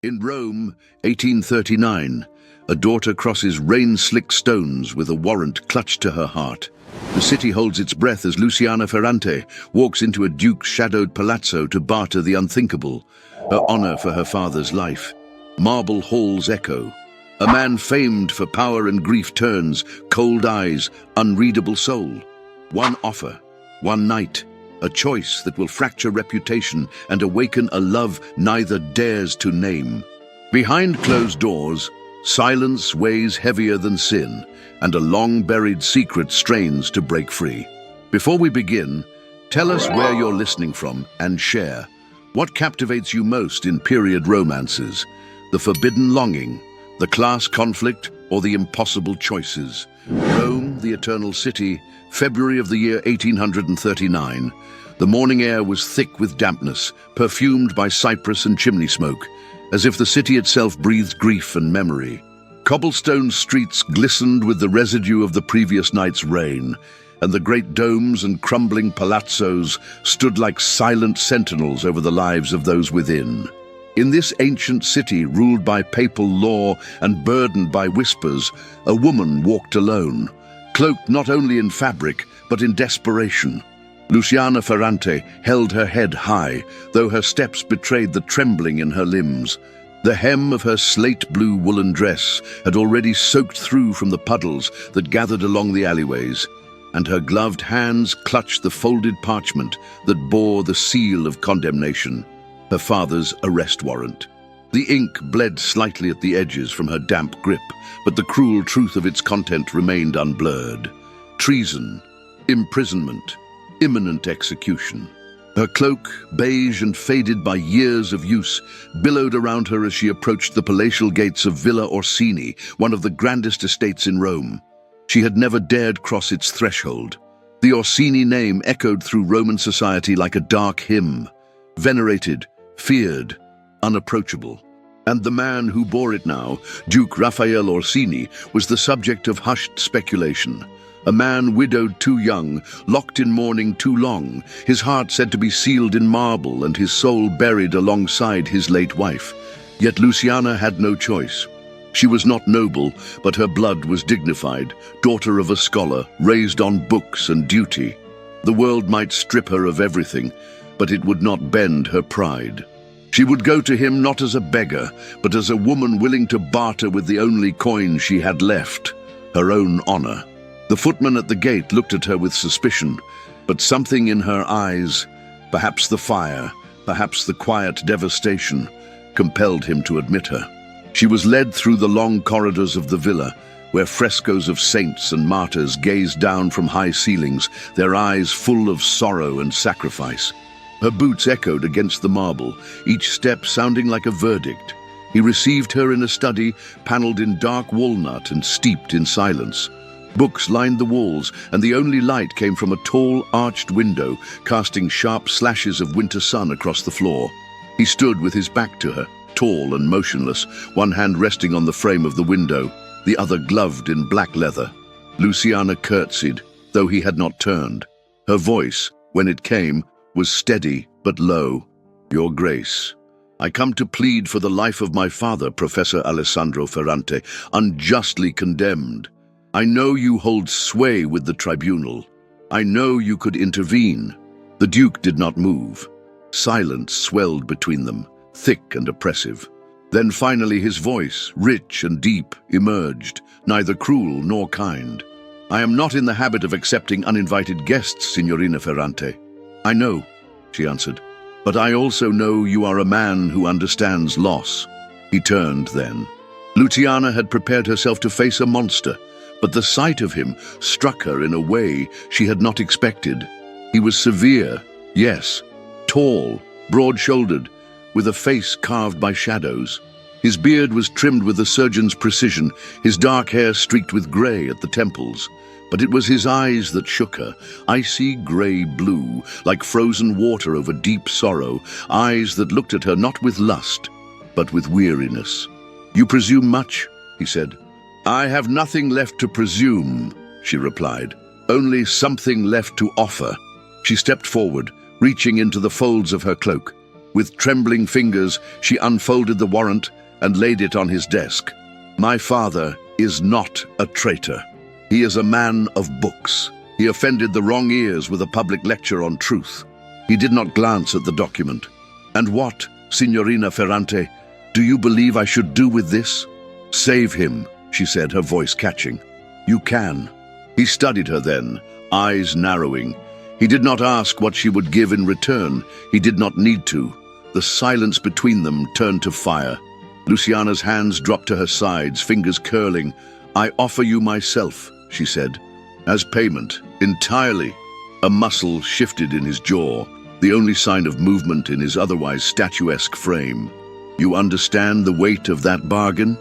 In Rome, 1839, a daughter crosses rain-slicked stones with a warrant clutched to her heart. The city holds its breath as Luciana Ferrante walks into a duke's shadowed palazzo to barter the unthinkable, her honor for her father's life. Marble halls echo. A man famed for power and grief turns, cold eyes, unreadable soul. One offer, one night, a choice that will fracture reputation and awaken a love neither dares to name. Behind closed doors, silence weighs heavier than sin, and a long-buried secret strains to break free. Before we begin, tell us where you're listening from and share. What captivates you most in period romances? The forbidden longing, the class conflict, or the impossible choices? Rome, the Eternal City, February of the year 1839. The morning air was thick with dampness, perfumed by cypress and chimney smoke, as if the city itself breathed grief and memory. Cobblestone streets glistened with the residue of the previous night's rain, and the great domes and crumbling palazzos stood like silent sentinels over the lives of those within. In this ancient city ruled by papal law and burdened by whispers, a woman walked alone, cloaked not only in fabric but in desperation. Luciana Ferrante held her head high, though her steps betrayed the trembling in her limbs. The hem of her slate-blue woolen dress had already soaked through from the puddles that gathered along the alleyways, and her gloved hands clutched the folded parchment that bore the seal of condemnation, her father's arrest warrant. The ink bled slightly at the edges from her damp grip, but the cruel truth of its content remained unblurred. Treason, imprisonment, imminent execution. Her cloak, beige and faded by years of use, billowed around her as she approached the palatial gates of Villa Orsini, one of the grandest estates in Rome. She had never dared cross its threshold. The Orsini name echoed through Roman society like a dark hymn, venerated, feared, unapproachable. And the man who bore it now, Duke Raphael Orsini, was the subject of hushed speculation. A man widowed too young, locked in mourning too long, his heart said to be sealed in marble and his soul buried alongside his late wife. Yet Luciana had no choice. She was not noble, but her blood was dignified, daughter of a scholar, raised on books and duty. The world might strip her of everything, but it would not bend her pride. She would go to him not as a beggar, but as a woman willing to barter with the only coin she had left, her own honor. The footman at the gate looked at her with suspicion, but something in her eyes, perhaps the fire, perhaps the quiet devastation, compelled him to admit her. She was led through the long corridors of the villa, where frescoes of saints and martyrs gazed down from high ceilings, their eyes full of sorrow and sacrifice. Her boots echoed against the marble, each step sounding like a verdict. He received her in a study paneled in dark walnut and steeped in silence. Books lined the walls, and the only light came from a tall, arched window, casting sharp slashes of winter sun across the floor. He stood with his back to her, tall and motionless, one hand resting on the frame of the window, the other gloved in black leather. Luciana curtsied, though he had not turned. Her voice, when it came, was steady but low. "Your Grace, I come to plead for the life of my father, Professor Alessandro Ferrante, unjustly condemned. I know you hold sway with the tribunal. I know you could intervene." The Duke did not move. Silence swelled between them, thick and oppressive. Then finally his voice, rich and deep, emerged, neither cruel nor kind. "I am not in the habit of accepting uninvited guests, Signorina Ferrante." "I know," she answered, "but I also know you are a man who understands loss." He turned then. Luciana had prepared herself to face a monster, but the sight of him struck her in a way she had not expected. He was severe, yes, tall, broad-shouldered, with a face carved by shadows. His beard was trimmed with a surgeon's precision, his dark hair streaked with grey at the temples. But it was his eyes that shook her, icy grey-blue, like frozen water over deep sorrow, eyes that looked at her not with lust, but with weariness. "You presume much," he said. "I have nothing left to presume," she replied, "only something left to offer." She stepped forward, reaching into the folds of her cloak. With trembling fingers, she unfolded the warrant and laid it on his desk. My father is not a traitor. He is a man of books. He offended the wrong ears with a public lecture on truth. He did not glance at the document. And what, Signorina Ferrante, do you believe I should do with this? Save him, she said, her voice catching. You can. He studied her then, eyes narrowing. He did not ask what she would give in return. He did not need to. The silence between them turned to fire. Luciana's hands dropped to her sides, fingers curling. I offer you myself, she said. As payment, entirely. A muscle shifted in his jaw, the only sign of movement in his otherwise statuesque frame. You understand the weight of that bargain?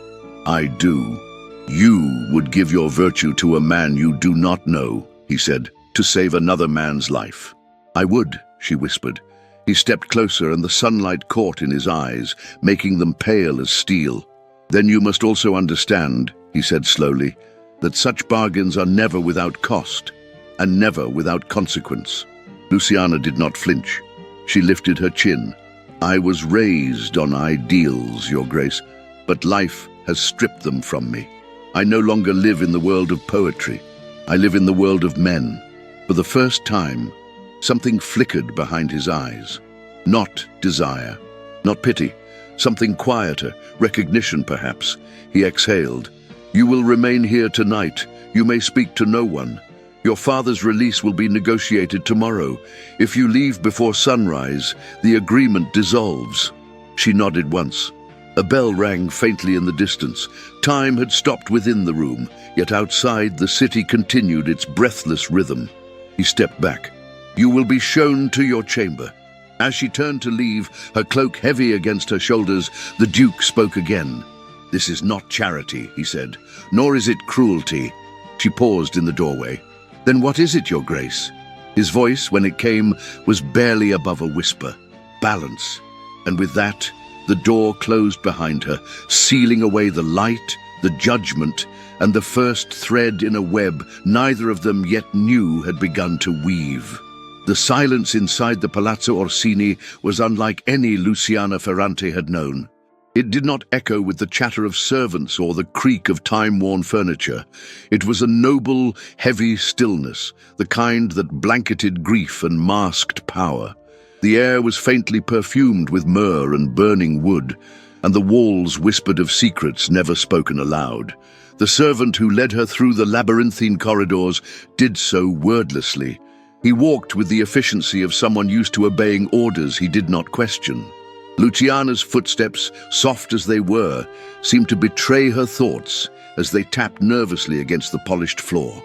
I do. You would give your virtue to a man you do not know, he said, to save another man's life. I would, she whispered. He stepped closer and the sunlight caught in his eyes, making them pale as steel. Then you must also understand, he said slowly, that such bargains are never without cost, and never without consequence. Luciana did not flinch. She lifted her chin. I was raised on ideals, Your Grace, but life has stripped them from me. I no longer live in the world of poetry. I live in the world of men. For the first time, something flickered behind his eyes. Not desire, not pity, something quieter, recognition perhaps. He exhaled. You will remain here tonight. You may speak to no one. Your father's release will be negotiated tomorrow. If you leave before sunrise, the agreement dissolves. She nodded once. A bell rang faintly in the distance. Time had stopped within the room, yet outside the city continued its breathless rhythm. He stepped back. You will be shown to your chamber. As she turned to leave, her cloak heavy against her shoulders, the Duke spoke again. This is not charity, he said, nor is it cruelty. She paused in the doorway. Then what is it, Your Grace? His voice, when it came, was barely above a whisper. Balance. And with that, the door closed behind her, sealing away the light, the judgment, and the first thread in a web neither of them yet knew had begun to weave. The silence inside the Palazzo Orsini was unlike any Luciana Ferrante had known. It did not echo with the chatter of servants or the creak of time-worn furniture. It was a noble, heavy stillness, the kind that blanketed grief and masked power. The air was faintly perfumed with myrrh and burning wood, and the walls whispered of secrets never spoken aloud. The servant who led her through the labyrinthine corridors did so wordlessly. He walked with the efficiency of someone used to obeying orders he did not question. Luciana's footsteps, soft as they were, seemed to betray her thoughts as they tapped nervously against the polished floor.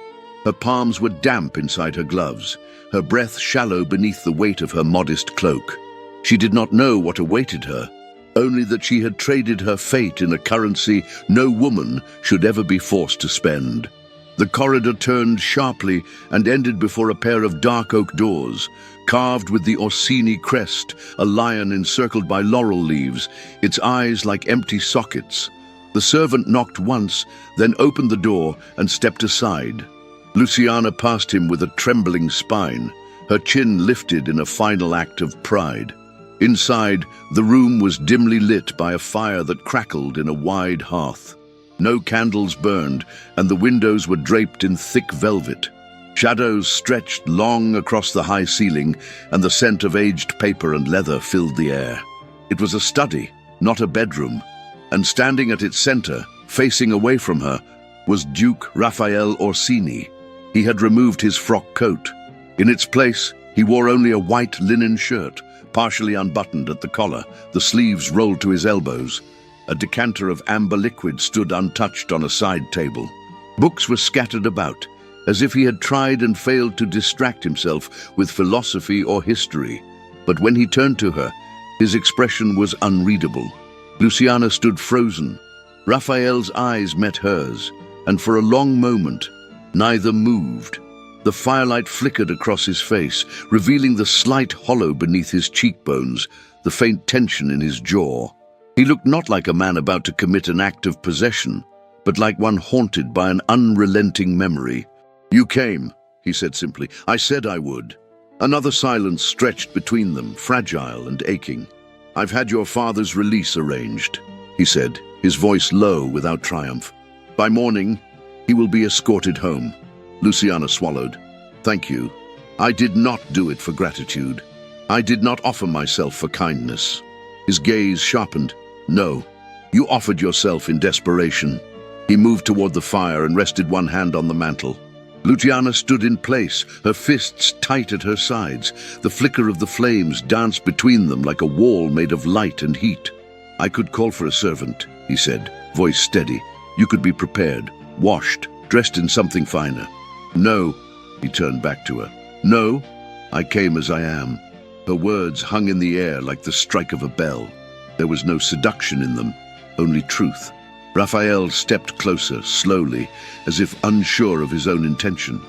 Her palms were damp inside her gloves, her breath shallow beneath the weight of her modest cloak. She did not know what awaited her, only that she had traded her fate in a currency no woman should ever be forced to spend. The corridor turned sharply and ended before a pair of dark oak doors, carved with the Orsini crest, a lion encircled by laurel leaves, its eyes like empty sockets. The servant knocked once, then opened the door and stepped aside. Luciana passed him with a trembling spine, her chin lifted in a final act of pride. Inside, the room was dimly lit by a fire that crackled in a wide hearth. No candles burned, and the windows were draped in thick velvet. Shadows stretched long across the high ceiling, and the scent of aged paper and leather filled the air. It was a study, not a bedroom, and standing at its center, facing away from her, was Duke Raphael Orsini. He had removed his frock coat. In its place, he wore only a white linen shirt, partially unbuttoned at the collar, the sleeves rolled to his elbows. A decanter of amber liquid stood untouched on a side table. Books were scattered about, as if he had tried and failed to distract himself with philosophy or history. But when he turned to her, his expression was unreadable. Luciana stood frozen. Raphael's eyes met hers, and for a long moment, neither moved. The firelight flickered across his face, revealing the slight hollow beneath his cheekbones, the faint tension in his jaw. He looked not like a man about to commit an act of possession, but like one haunted by an unrelenting memory. "You came," he said simply. "I said I would." Another silence stretched between them, fragile and aching. "I've had your father's release arranged," he said, his voice low without triumph. "By morning, he will be escorted home." Luciana swallowed. "Thank you. I did not do it for gratitude. I did not offer myself for kindness." His gaze sharpened. "No, you offered yourself in desperation." He moved toward the fire and rested one hand on the mantel. Luciana stood in place, her fists tight at her sides. The flicker of the flames danced between them like a wall made of light and heat. "I could call for a servant," he said, voice steady. "You could be prepared, washed, dressed in something finer." "No," he turned back to her. "No, I came as I am." Her words hung in the air like the strike of a bell. There was no seduction in them, only truth. Raphael stepped closer, slowly, as if unsure of his own intention.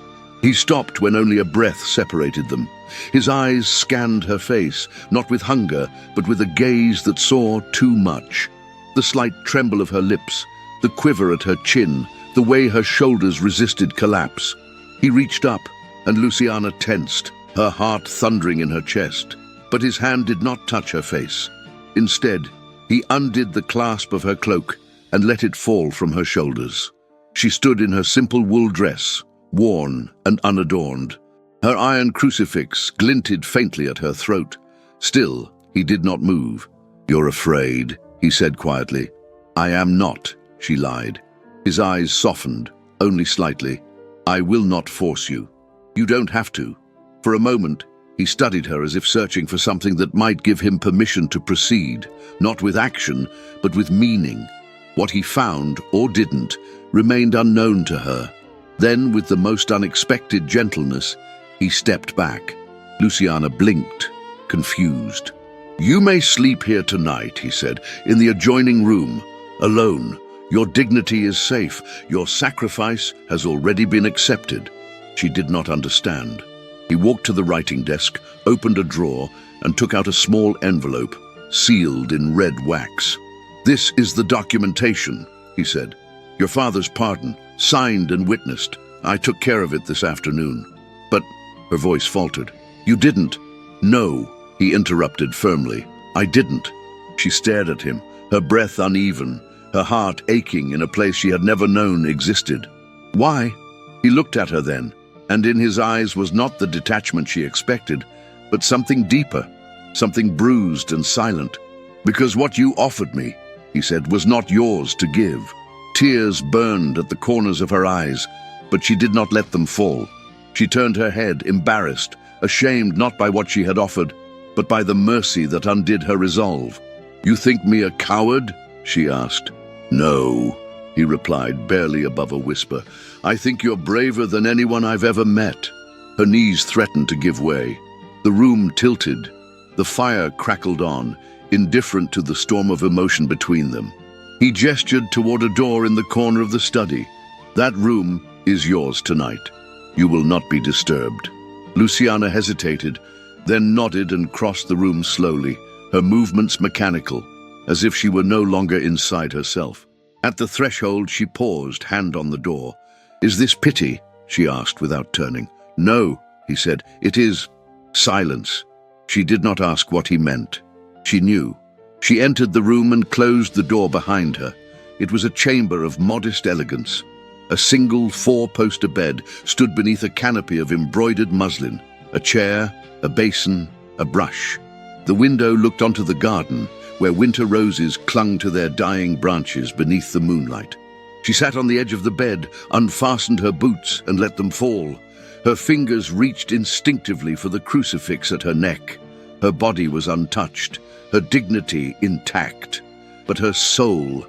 He stopped when only a breath separated them. His eyes scanned her face, not with hunger, but with a gaze that saw too much. The slight tremble of her lips, the quiver at her chin, the way her shoulders resisted collapse. He reached up, and Luciana tensed, her heart thundering in her chest. But his hand did not touch her face. Instead, he undid the clasp of her cloak and let it fall from her shoulders. She stood in her simple wool dress, worn and unadorned. Her iron crucifix glinted faintly at her throat. Still, he did not move. "You're afraid," he said quietly. "I am not," she lied. His eyes softened, only slightly. "I will not force you. You don't have to." For a moment, he studied her as if searching for something that might give him permission to proceed, not with action, but with meaning. What he found, or didn't, remained unknown to her. Then, with the most unexpected gentleness, he stepped back. Luciana blinked, confused. "You may sleep here tonight," he said, "in the adjoining room, alone. Your dignity is safe. Your sacrifice has already been accepted." She did not understand. He walked to the writing desk, opened a drawer, and took out a small envelope, sealed in red wax. "This is the documentation," he said. "Your father's pardon, signed and witnessed. I took care of it this afternoon." "But," her voice faltered, "you didn't." "No," he interrupted firmly. "I didn't." She stared at him, her breath uneven, her heart aching in a place she had never known existed. "Why?" He looked at her then, and in his eyes was not the detachment she expected, but something deeper, something bruised and silent. "Because what you offered me," he said, "was not yours to give." Tears burned at the corners of her eyes, but she did not let them fall. She turned her head, embarrassed, ashamed not by what she had offered, but by the mercy that undid her resolve. "You think me a coward?" she asked. "No," he replied, barely above a whisper. "I think you're braver than anyone I've ever met." Her knees threatened to give way. The room tilted. The fire crackled on, indifferent to the storm of emotion between them. He gestured toward a door in the corner of the study. "That room is yours tonight. You will not be disturbed." Luciana hesitated, then nodded and crossed the room slowly, her movements mechanical, as if she were no longer inside herself. At the threshold, she paused, hand on the door. "Is this pity?" she asked without turning. "No," he said. "It is." Silence. She did not ask what he meant. She knew. She entered the room and closed the door behind her. It was a chamber of modest elegance. A single four-poster bed stood beneath a canopy of embroidered muslin, a chair, a basin, a brush. The window looked onto the garden, where winter roses clung to their dying branches beneath the moonlight. She sat on the edge of the bed, unfastened her boots, and let them fall. Her fingers reached instinctively for the crucifix at her neck. Her body was untouched, her dignity intact. But her soul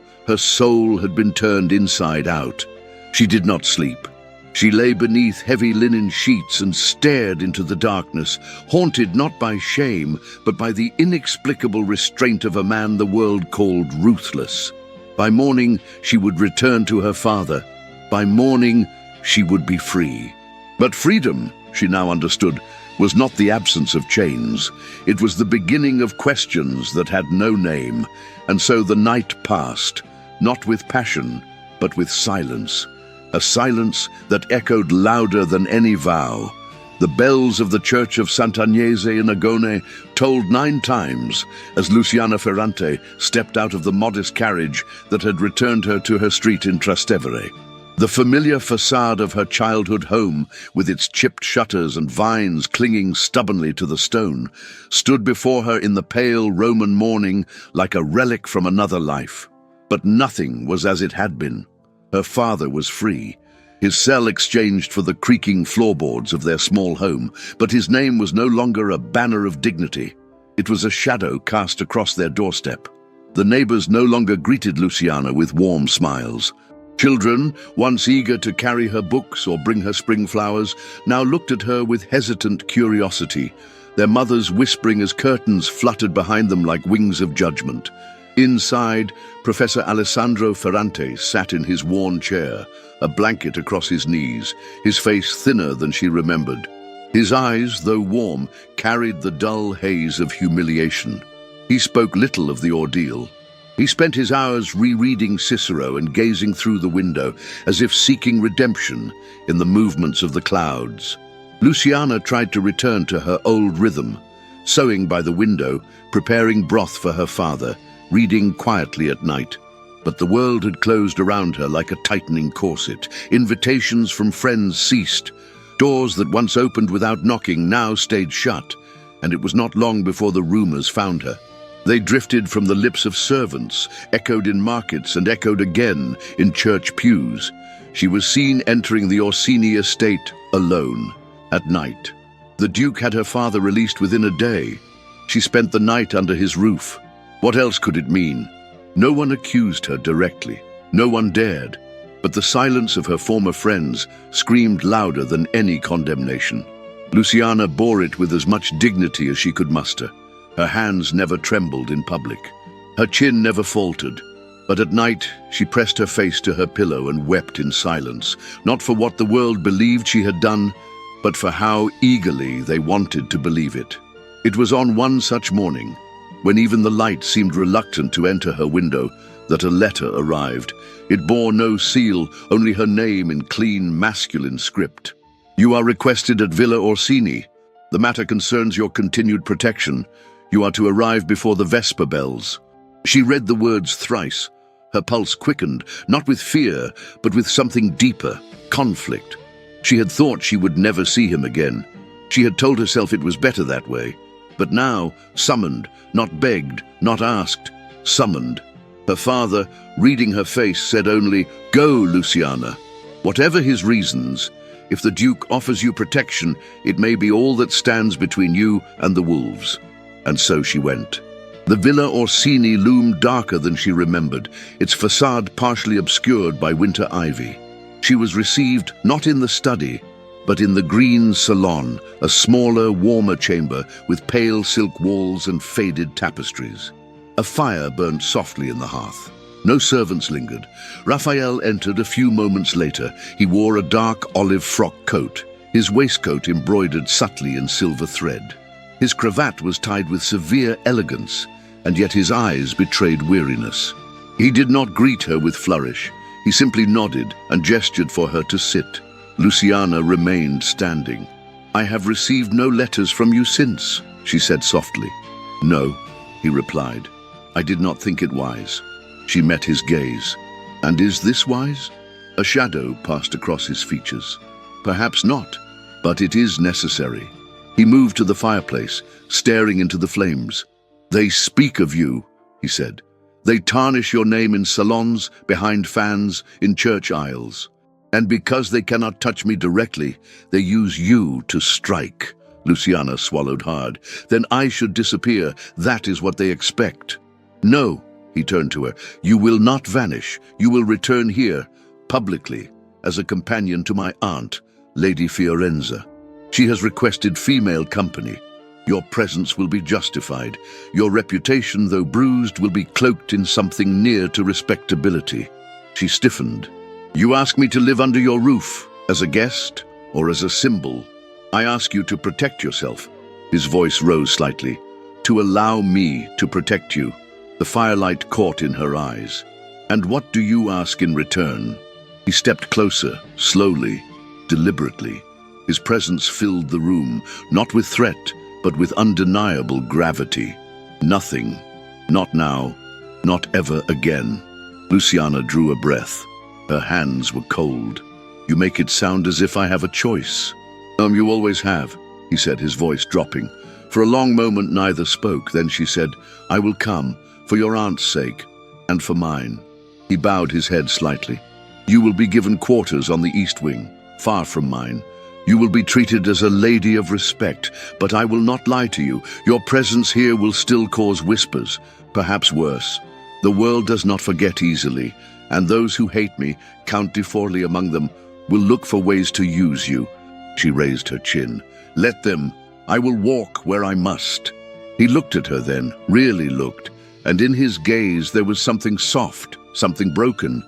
had been turned inside out. She did not sleep. She lay beneath heavy linen sheets and stared into the darkness, haunted not by shame, but by the inexplicable restraint of a man the world called ruthless. By morning, she would return to her father. By morning, she would be free. But freedom, she now understood, was not the absence of chains. It was the beginning of questions that had no name. And so the night passed, not with passion, but with silence. A silence that echoed louder than any vow. The bells of the church of Sant'Agnese in Agone tolled 9 times as Luciana Ferrante stepped out of the modest carriage that had returned her to her street in Trastevere. The familiar facade of her childhood home, with its chipped shutters and vines clinging stubbornly to the stone, stood before her in the pale Roman morning like a relic from another life. But nothing was as it had been. Her father was free, his cell exchanged for the creaking floorboards of their small home, but his name was no longer a banner of dignity. It was a shadow cast across their doorstep. The neighbors no longer greeted Luciana with warm smiles. Children, once eager to carry her books or bring her spring flowers, now looked at her with hesitant curiosity, their mothers whispering as curtains fluttered behind them like wings of judgment. Inside, Professor Alessandro Ferrante sat in his worn chair, a blanket across his knees, his face thinner than she remembered. His eyes, though warm, carried the dull haze of humiliation. He spoke little of the ordeal. He spent his hours rereading Cicero and gazing through the window, as if seeking redemption in the movements of the clouds. Luciana tried to return to her old rhythm, sewing by the window, preparing broth for her father, reading quietly at night. But the world had closed around her like a tightening corset. Invitations from friends ceased. Doors that once opened without knocking now stayed shut, and it was not long before the rumors found her. They drifted from the lips of servants, echoed in markets, and echoed again in church pews. She was seen entering the Orsini estate alone, at night. The Duke had her father released within a day. She spent the night under his roof. What else could it mean? No one accused her directly. No one dared. But the silence of her former friends screamed louder than any condemnation. Luciana bore it with as much dignity as she could muster. Her hands never trembled in public. Her chin never faltered. But at night, she pressed her face to her pillow and wept in silence, not for what the world believed she had done, but for how eagerly they wanted to believe it. It was on one such morning, when even the light seemed reluctant to enter her window, that a letter arrived. It bore no seal, only her name in clean, masculine script. "You are requested at Villa Orsini. The matter concerns your continued protection. You are to arrive before the Vesper bells." She read the words thrice. Her pulse quickened, not with fear, but with something deeper, conflict. She had thought she would never see him again. She had told herself it was better that way. But now, summoned, not begged, not asked, summoned. Her father, reading her face, said only, "Go, Luciana. Whatever his reasons, if the Duke offers you protection, it may be all that stands between you and the wolves." And so she went. The Villa Orsini loomed darker than she remembered, its facade partially obscured by winter ivy. She was received not in the study, but in the green salon, a smaller, warmer chamber with pale silk walls and faded tapestries. A fire burned softly in the hearth. No servants lingered. Raphael entered a few moments later. He wore a dark olive frock coat, his waistcoat embroidered subtly in silver thread. His cravat was tied with severe elegance, and yet his eyes betrayed weariness. He did not greet her with flourish. He simply nodded and gestured for her to sit. Luciana remained standing. "I have received no letters from you since," she said softly. "No," he replied. "I did not think it wise." She met his gaze. "And is this wise?" A shadow passed across his features. "Perhaps not, but it is necessary." He moved to the fireplace, staring into the flames. "They speak of you," he said. "They tarnish your name in salons, behind fans, in church aisles. And because they cannot touch me directly, they use you to strike." Luciana swallowed hard. "Then I should disappear. That is what they expect." "No," he turned to her. "You will not vanish. You will return here, publicly, as a companion to my aunt, Lady Fiorenza. She has requested female company. Your presence will be justified. Your reputation, though bruised, will be cloaked in something near to respectability." She stiffened. "You ask me to live under your roof, as a guest or as a symbol. I ask you to protect yourself." His voice rose slightly. "To allow me to protect you." The firelight caught in her eyes. "And what do you ask in return?" He stepped closer, slowly, deliberately. His presence filled the room, not with threat, but with undeniable gravity. Nothing. Not now. Not ever again. Luciana drew a breath. Her hands were cold. "You make it sound as if I have a choice." You always have," he said, his voice dropping. For a long moment neither spoke. Then she said, "I will come, for your aunt's sake, and for mine." He bowed his head slightly. "You will be given quarters on the east wing, far from mine. You will be treated as a lady of respect, but I will not lie to you. Your presence here will still cause whispers, perhaps worse. The world does not forget easily, and those who hate me, Count de Forley among them, will look for ways to use you." She raised her chin. "Let them. I will walk where I must." He looked at her then, really looked, and in his gaze there was something soft, something broken.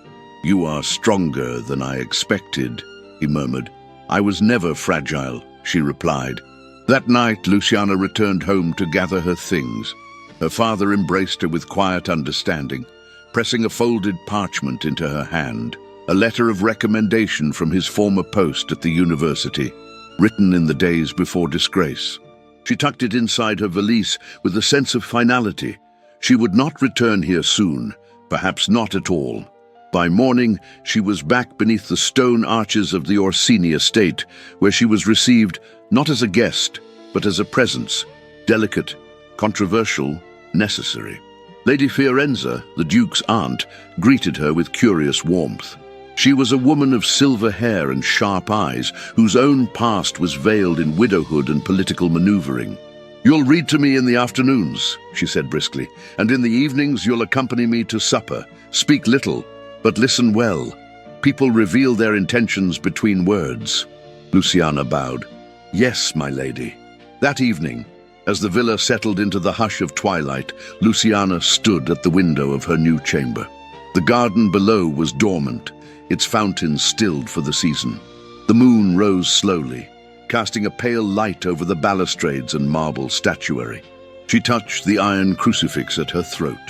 "You are stronger than I expected," he murmured. "I was never fragile," she replied. That night, Luciana returned home to gather her things. Her father embraced her with quiet understanding, pressing a folded parchment into her hand, a letter of recommendation from his former post at the university, written in the days before disgrace. She tucked it inside her valise with a sense of finality. She would not return here soon, perhaps not at all. By morning, she was back beneath the stone arches of the Orsini estate, where she was received not as a guest, but as a presence, delicate, controversial, necessary. Lady Fiorenza, the Duke's aunt, greeted her with curious warmth. She was a woman of silver hair and sharp eyes, whose own past was veiled in widowhood and political maneuvering. "You'll read to me in the afternoons," she said briskly, "and in the evenings you'll accompany me to supper. Speak little, but listen well. People reveal their intentions between words." Luciana bowed. "Yes, my lady." That evening, as the villa settled into the hush of twilight, Luciana stood at the window of her new chamber. The garden below was dormant, its fountains stilled for the season. The moon rose slowly, casting a pale light over the balustrades and marble statuary. She touched the iron crucifix at her throat.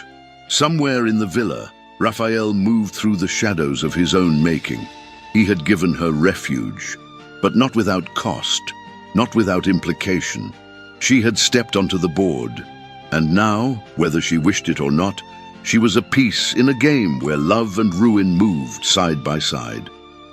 Somewhere in the villa, Raphael moved through the shadows of his own making. He had given her refuge, but not without cost, not without implication. She had stepped onto the board, and now, whether she wished it or not, she was a piece in a game where love and ruin moved side by side.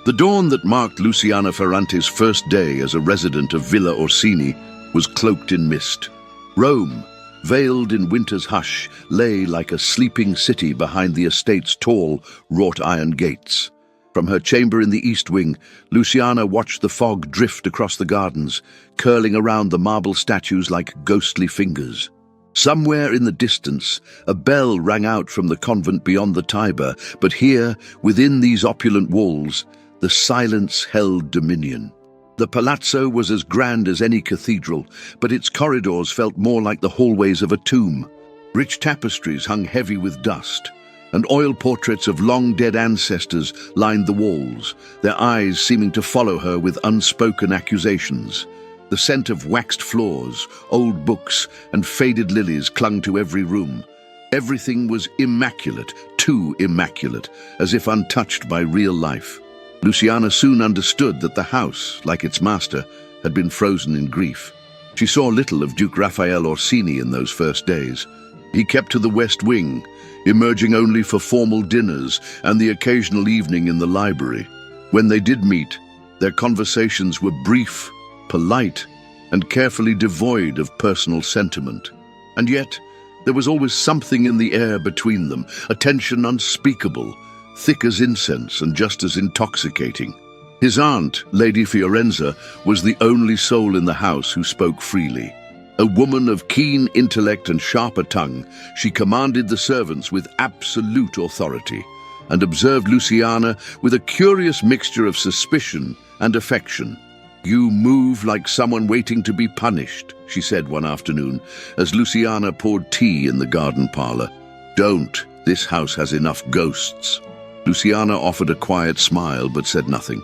The dawn that marked Luciana Ferrante's first day as a resident of Villa Orsini was cloaked in mist. Rome, veiled in winter's hush, lay like a sleeping city behind the estate's tall, wrought iron gates. From her chamber in the east wing, Luciana watched the fog drift across the gardens, curling around the marble statues like ghostly fingers. Somewhere in the distance, a bell rang out from the convent beyond the Tiber, but here, within these opulent walls, the silence held dominion. The palazzo was as grand as any cathedral, but its corridors felt more like the hallways of a tomb. Rich tapestries hung heavy with dust, and oil portraits of long-dead ancestors lined the walls, their eyes seeming to follow her with unspoken accusations. The scent of waxed floors, old books, and faded lilies clung to every room. Everything was immaculate, too immaculate, as if untouched by real life. Luciana soon understood that the house, like its master, had been frozen in grief. She saw little of Duke Raphael Orsini in those first days. He kept to the west wing, emerging only for formal dinners and the occasional evening in the library. When they did meet, their conversations were brief, polite, and carefully devoid of personal sentiment. And yet, there was always something in the air between them, a tension unspeakable, thick as incense and just as intoxicating. His aunt, Lady Fiorenza, was the only soul in the house who spoke freely. A woman of keen intellect and sharper tongue, she commanded the servants with absolute authority and observed Luciana with a curious mixture of suspicion and affection. "You move like someone waiting to be punished," she said one afternoon, as Luciana poured tea in the garden parlor. "Don't. This house has enough ghosts." Luciana offered a quiet smile but said nothing.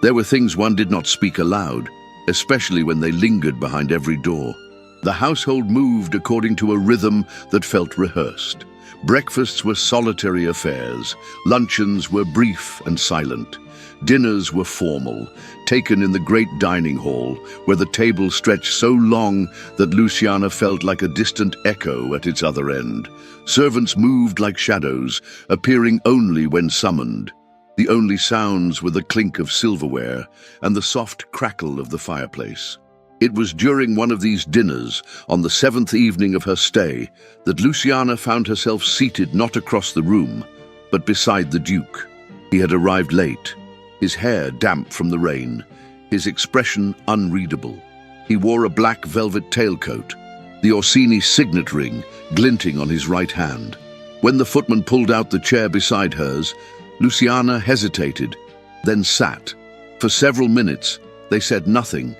There were things one did not speak aloud, especially when they lingered behind every door. The household moved according to a rhythm that felt rehearsed. Breakfasts were solitary affairs, luncheons were brief and silent. Dinners were formal, taken in the great dining hall, where the table stretched so long that Luciana felt like a distant echo at its other end. Servants moved like shadows, appearing only when summoned. The only sounds were the clink of silverware and the soft crackle of the fireplace. It was during one of these dinners, on the 7th evening of her stay, that Luciana found herself seated not across the room, but beside the Duke. He had arrived late, his hair damp from the rain, his expression unreadable. He wore a black velvet tailcoat, the Orsini signet ring glinting on his right hand. When the footman pulled out the chair beside hers, Luciana hesitated, then sat. For several minutes, they said nothing.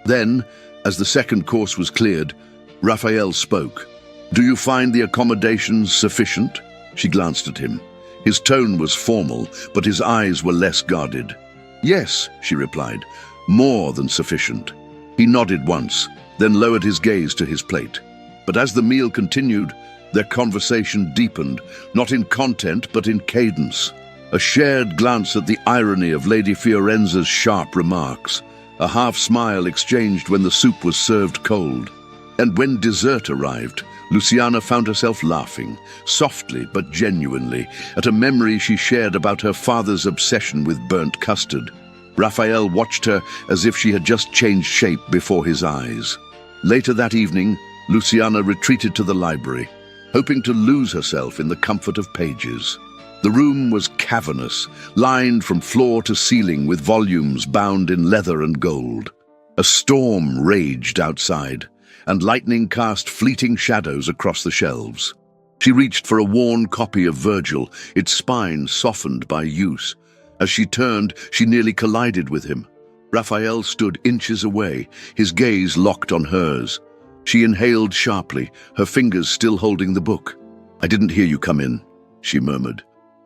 Then, as the second course was cleared, Raphael spoke. "Do you find the accommodations sufficient?" She glanced at him. His tone was formal, but his eyes were less guarded. "Yes," she replied, "more than sufficient." He nodded once, then lowered his gaze to his plate. But as the meal continued, their conversation deepened, not in content but in cadence. A shared glance at the irony of Lady Fiorenza's sharp remarks, a half-smile exchanged when the soup was served cold. And when dessert arrived, Luciana found herself laughing, softly but genuinely, at a memory she shared about her father's obsession with burnt custard. Raphael watched her as if she had just changed shape before his eyes. Later that evening, Luciana retreated to the library, hoping to lose herself in the comfort of pages. The room was cavernous, lined from floor to ceiling with volumes bound in leather and gold. A storm raged outside, and lightning cast fleeting shadows across the shelves. She reached for a worn copy of Virgil, its spine softened by use. As she turned, she nearly collided with him. Raphael stood inches away, his gaze locked on hers. She inhaled sharply, her fingers still holding the book. "I didn't hear you come in," she murmured.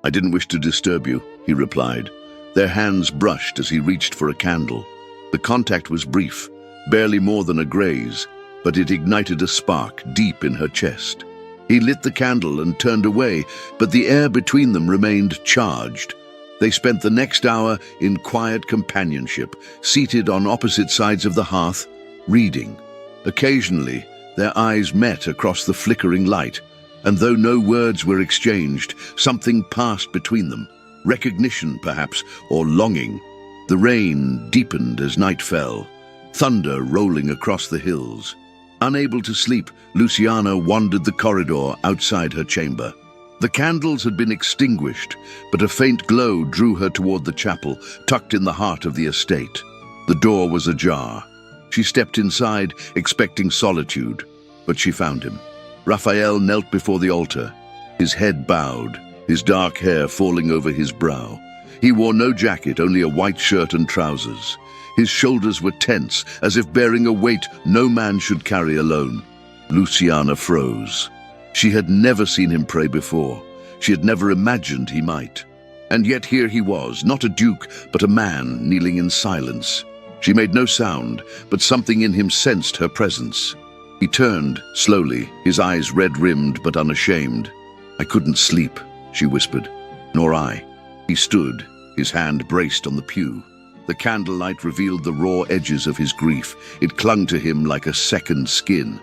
"I didn't wish to disturb you," he replied. Their hands brushed as he reached for a candle. The contact was brief, barely more than a graze, but it ignited a spark deep in her chest. He lit the candle and turned away, but the air between them remained charged. They spent the next hour in quiet companionship, seated on opposite sides of the hearth, reading. Occasionally, their eyes met across the flickering light, and though no words were exchanged, something passed between them. Recognition, perhaps, or longing. The rain deepened as night fell, thunder rolling across the hills. Unable to sleep, Luciana wandered the corridor outside her chamber. The candles had been extinguished, but a faint glow drew her toward the chapel, tucked in the heart of the estate. The door was ajar. She stepped inside, expecting solitude, but she found him. Raphael knelt before the altar, his head bowed, his dark hair falling over his brow. He wore no jacket, only a white shirt and trousers. His shoulders were tense, as if bearing a weight no man should carry alone. Luciana froze. She had never seen him pray before. She had never imagined he might. And yet here he was, not a duke, but a man kneeling in silence. She made no sound, but something in him sensed her presence. He turned, slowly, his eyes red-rimmed but unashamed. "I couldn't sleep," she whispered. "Nor I." He stood, his hand braced on the pew. The candlelight revealed the raw edges of his grief. It clung to him like a second skin.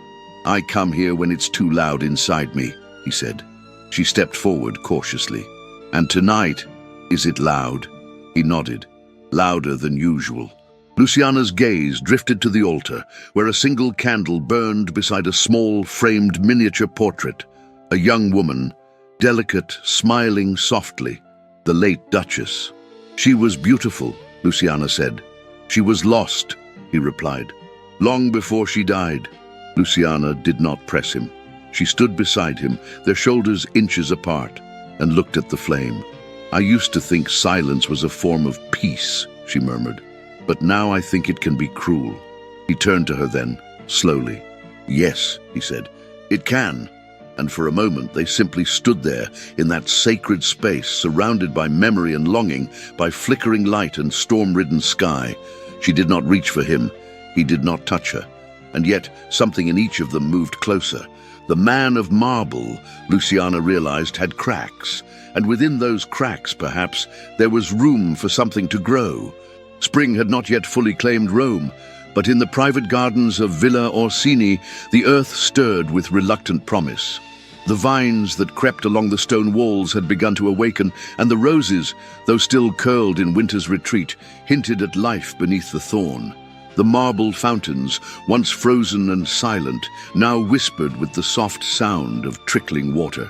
"I come here when it's too loud inside me," he said. She stepped forward cautiously. "And tonight, is it loud?" He nodded. "Louder than usual." Luciana's gaze drifted to the altar, where a single candle burned beside a small, framed miniature portrait. A young woman, delicate, smiling softly, the late Duchess. "She was beautiful," Luciana said. "She was lost," he replied. "Long before she died." Luciana did not press him. She stood beside him, their shoulders inches apart, and looked at the flame. "I used to think silence was a form of peace," she murmured. "But now I think it can be cruel." He turned to her then, slowly. "Yes," he said, "it can." And for a moment they simply stood there in that sacred space, surrounded by memory and longing, by flickering light and storm-ridden sky. She did not reach for him. He did not touch her. And yet something in each of them moved closer. The man of marble, Luciana realized, had cracks, and within those cracks, perhaps, there was room for something to grow. Spring had not yet fully claimed Rome, but in the private gardens of Villa Orsini, the earth stirred with reluctant promise. The vines that crept along the stone walls had begun to awaken, and the roses, though still curled in winter's retreat, hinted at life beneath the thorn. The marble fountains, once frozen and silent, now whispered with the soft sound of trickling water.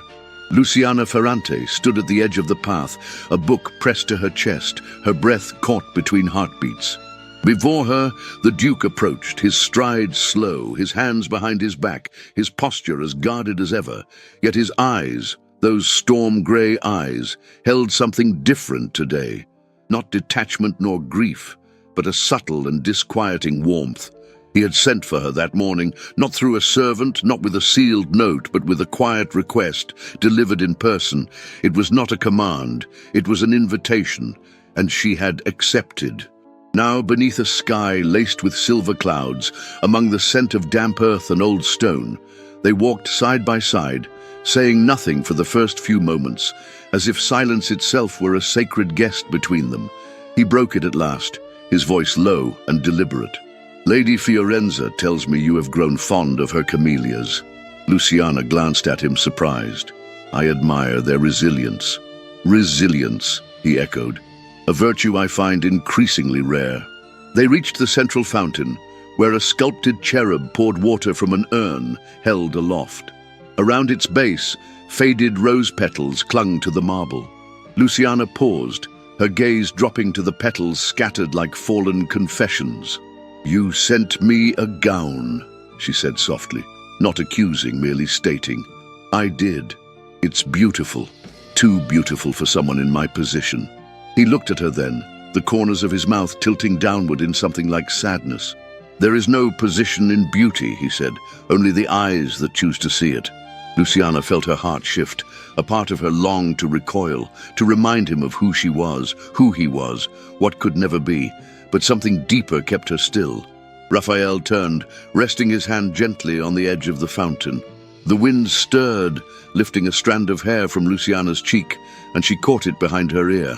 Luciana Ferrante stood at the edge of the path, a book pressed to her chest, her breath caught between heartbeats. Before her, the Duke approached, his stride slow, his hands behind his back, his posture as guarded as ever. Yet his eyes, those storm-grey eyes, held something different today. Not detachment nor grief, but a subtle and disquieting warmth. He had sent for her that morning, not through a servant, not with a sealed note, but with a quiet request, delivered in person. It was not a command, it was an invitation, and she had accepted. Now, beneath a sky laced with silver clouds, among the scent of damp earth and old stone, they walked side by side, saying nothing for the first few moments, as if silence itself were a sacred guest between them. He broke it at last, his voice low and deliberate. "Lady Fiorenza tells me you have grown fond of her camellias." Luciana glanced at him, surprised. "I admire their resilience." "Resilience," he echoed. "A virtue I find increasingly rare." They reached the central fountain, where a sculpted cherub poured water from an urn held aloft. Around its base, faded rose petals clung to the marble. Luciana paused, her gaze dropping to the petals scattered like fallen confessions. "You sent me a gown," she said softly, not accusing, merely stating. "I did. It's beautiful, too beautiful for someone in my position." He looked at her then, the corners of his mouth tilting downward in something like sadness. "There is no position in beauty," he said, "only the eyes that choose to see it." Luciana felt her heart shift. A part of her longed to recoil, to remind him of who she was, who he was, what could never be, but something deeper kept her still. Raphael turned, resting his hand gently on the edge of the fountain. The wind stirred, lifting a strand of hair from Luciana's cheek, and she caught it behind her ear.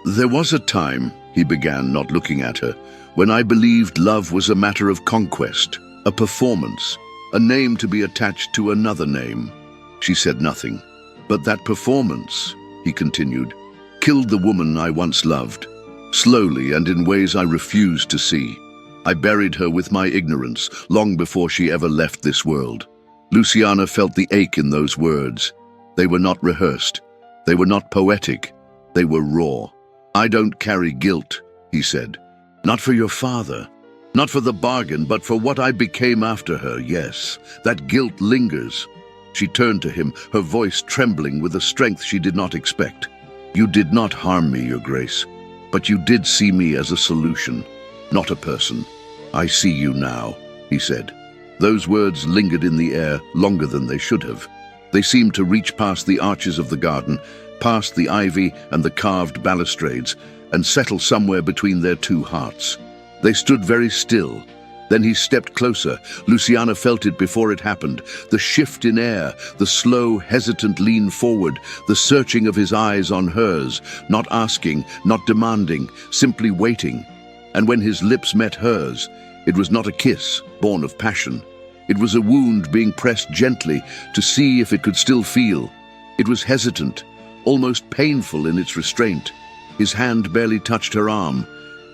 "There was a time," he began, not looking at her, "when I believed love was a matter of conquest, a performance, a name to be attached to another name." She said nothing. "But that performance," he continued, "killed the woman I once loved, slowly and in ways I refused to see. I buried her with my ignorance, long before she ever left this world." Luciana felt the ache in those words. They were not rehearsed. They were not poetic. They were raw. "I don't carry guilt," he said. "Not for your father. Not for the bargain, but for what I became after her, yes. That guilt lingers." She turned to him, her voice trembling with a strength she did not expect. "You did not harm me, Your Grace, but you did see me as a solution, not a person. I see you now," he said. Those words lingered in the air longer than they should have. They seemed to reach past the arches of the garden, past the ivy and the carved balustrades, and settle somewhere between their two hearts. They stood very still. Then he stepped closer. Luciana felt it before it happened. The shift in air, the slow, hesitant lean forward, the searching of his eyes on hers, not asking, not demanding, simply waiting. And when his lips met hers, it was not a kiss, born of passion. It was a wound being pressed gently to see if it could still feel. It was hesitant, almost painful in its restraint. His hand barely touched her arm,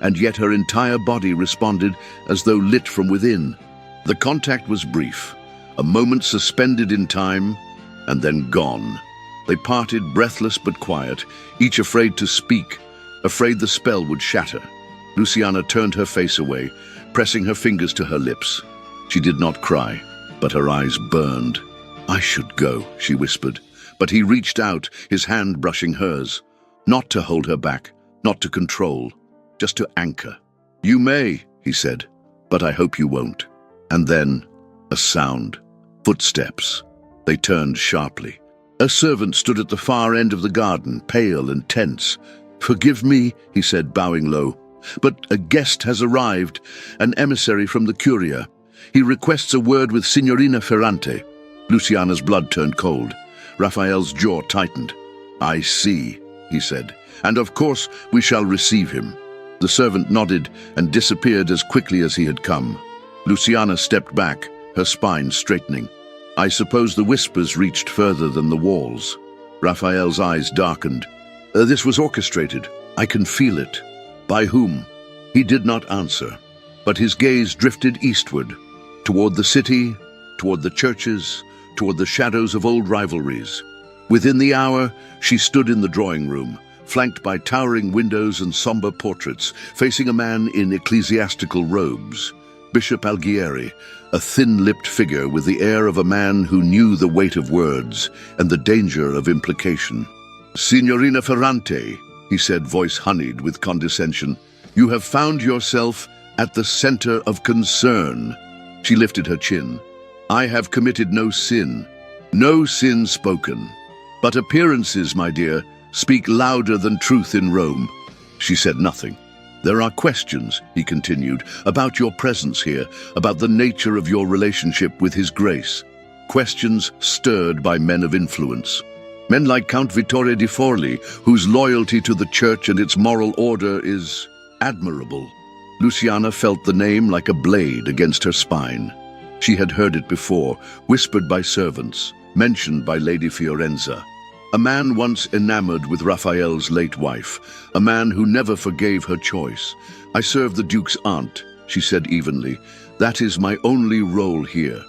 and yet her entire body responded as though lit from within. The contact was brief, a moment suspended in time, and then gone. They parted, breathless but quiet, each afraid to speak, afraid the spell would shatter. Luciana turned her face away, pressing her fingers to her lips. She did not cry, but her eyes burned. "I should go," she whispered, but he reached out, his hand brushing hers. Not to hold her back, not to control, just to anchor. "You may," he said, "but I hope you won't." And then, a sound. Footsteps. They turned sharply. A servant stood at the far end of the garden, pale and tense. "Forgive me," he said, bowing low, "but a guest has arrived, an emissary from the Curia. He requests a word with Signorina Ferrante." Luciana's blood turned cold. Raphael's jaw tightened. "I see," he said, "and of course we shall receive him." The servant nodded and disappeared as quickly as he had come. Luciana stepped back, her spine straightening. "I suppose the whispers reached further than the walls." Raphael's eyes darkened. "This was orchestrated. I can feel it." "By whom?" He did not answer, but his gaze drifted eastward, toward the city, toward the churches, toward the shadows of old rivalries. Within the hour, she stood in the drawing room, flanked by towering windows and somber portraits, facing a man in ecclesiastical robes. Bishop Alghieri, a thin-lipped figure with the air of a man who knew the weight of words and the danger of implication. "Signorina Ferrante," he said, voice honeyed with condescension, "you have found yourself at the center of concern." She lifted her chin. "I have committed no sin spoken. But appearances, my dear, speak louder than truth in Rome." She said nothing. "There are questions," he continued, "about your presence here, about the nature of your relationship with His Grace. Questions stirred by men of influence. Men like Count Vittore di Forli, whose loyalty to the Church and its moral order is admirable." Luciana felt the name like a blade against her spine. She had heard it before, whispered by servants, mentioned by Lady Fiorenza. A man once enamored with Raphael's late wife, a man who never forgave her choice. "I serve the Duke's aunt," she said evenly. "That is my only role here.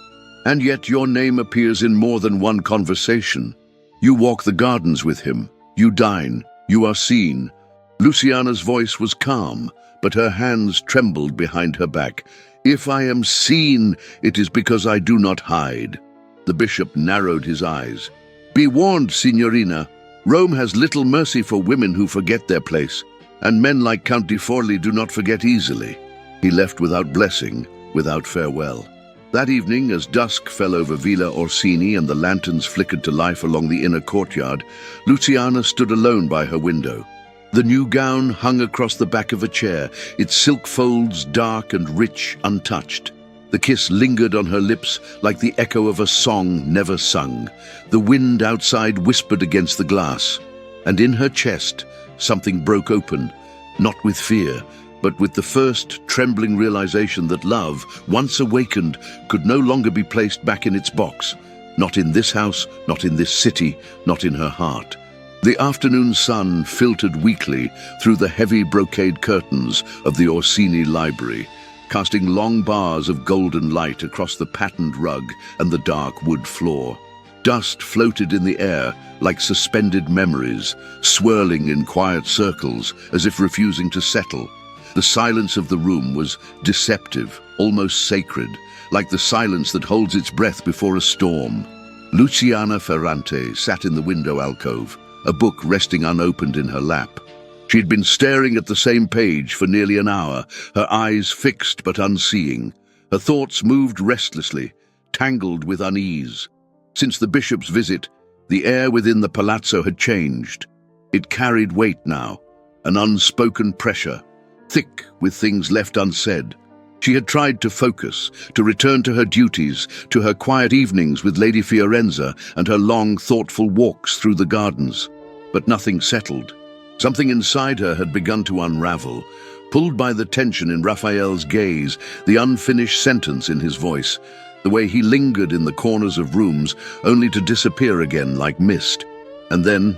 And yet your name appears in more than one conversation. You walk the gardens with him. You dine. You are seen." Luciana's voice was calm, but her hands trembled behind her back. "If I am seen, it is because I do not hide." The bishop narrowed his eyes. "Be warned, Signorina. Rome has little mercy for women who forget their place, and men like Count di Forli do not forget easily." He left without blessing, without farewell. That evening, as dusk fell over Villa Orsini and the lanterns flickered to life along the inner courtyard, Luciana stood alone by her window. The new gown hung across the back of a chair, its silk folds dark and rich, untouched. The kiss lingered on her lips like the echo of a song never sung. The wind outside whispered against the glass, and in her chest something broke open, not with fear, but with the first trembling realization that love, once awakened, could no longer be placed back in its box. Not in this house, not in this city, not in her heart. The afternoon sun filtered weakly through the heavy brocade curtains of the Orsini library, casting long bars of golden light across the patterned rug and the dark wood floor. Dust floated in the air like suspended memories, swirling in quiet circles as if refusing to settle. The silence of the room was deceptive, almost sacred, like the silence that holds its breath before a storm. Luciana Ferrante sat in the window alcove, a book resting unopened in her lap. She had been staring at the same page for nearly an hour, her eyes fixed but unseeing. Her thoughts moved restlessly, tangled with unease. Since the bishop's visit, the air within the palazzo had changed. It carried weight now, an unspoken pressure, thick with things left unsaid. She had tried to focus, to return to her duties, to her quiet evenings with Lady Fiorenza and her long, thoughtful walks through the gardens. But nothing settled. Something inside her had begun to unravel, pulled by the tension in Raphael's gaze, the unfinished sentence in his voice, the way he lingered in the corners of rooms only to disappear again like mist. And then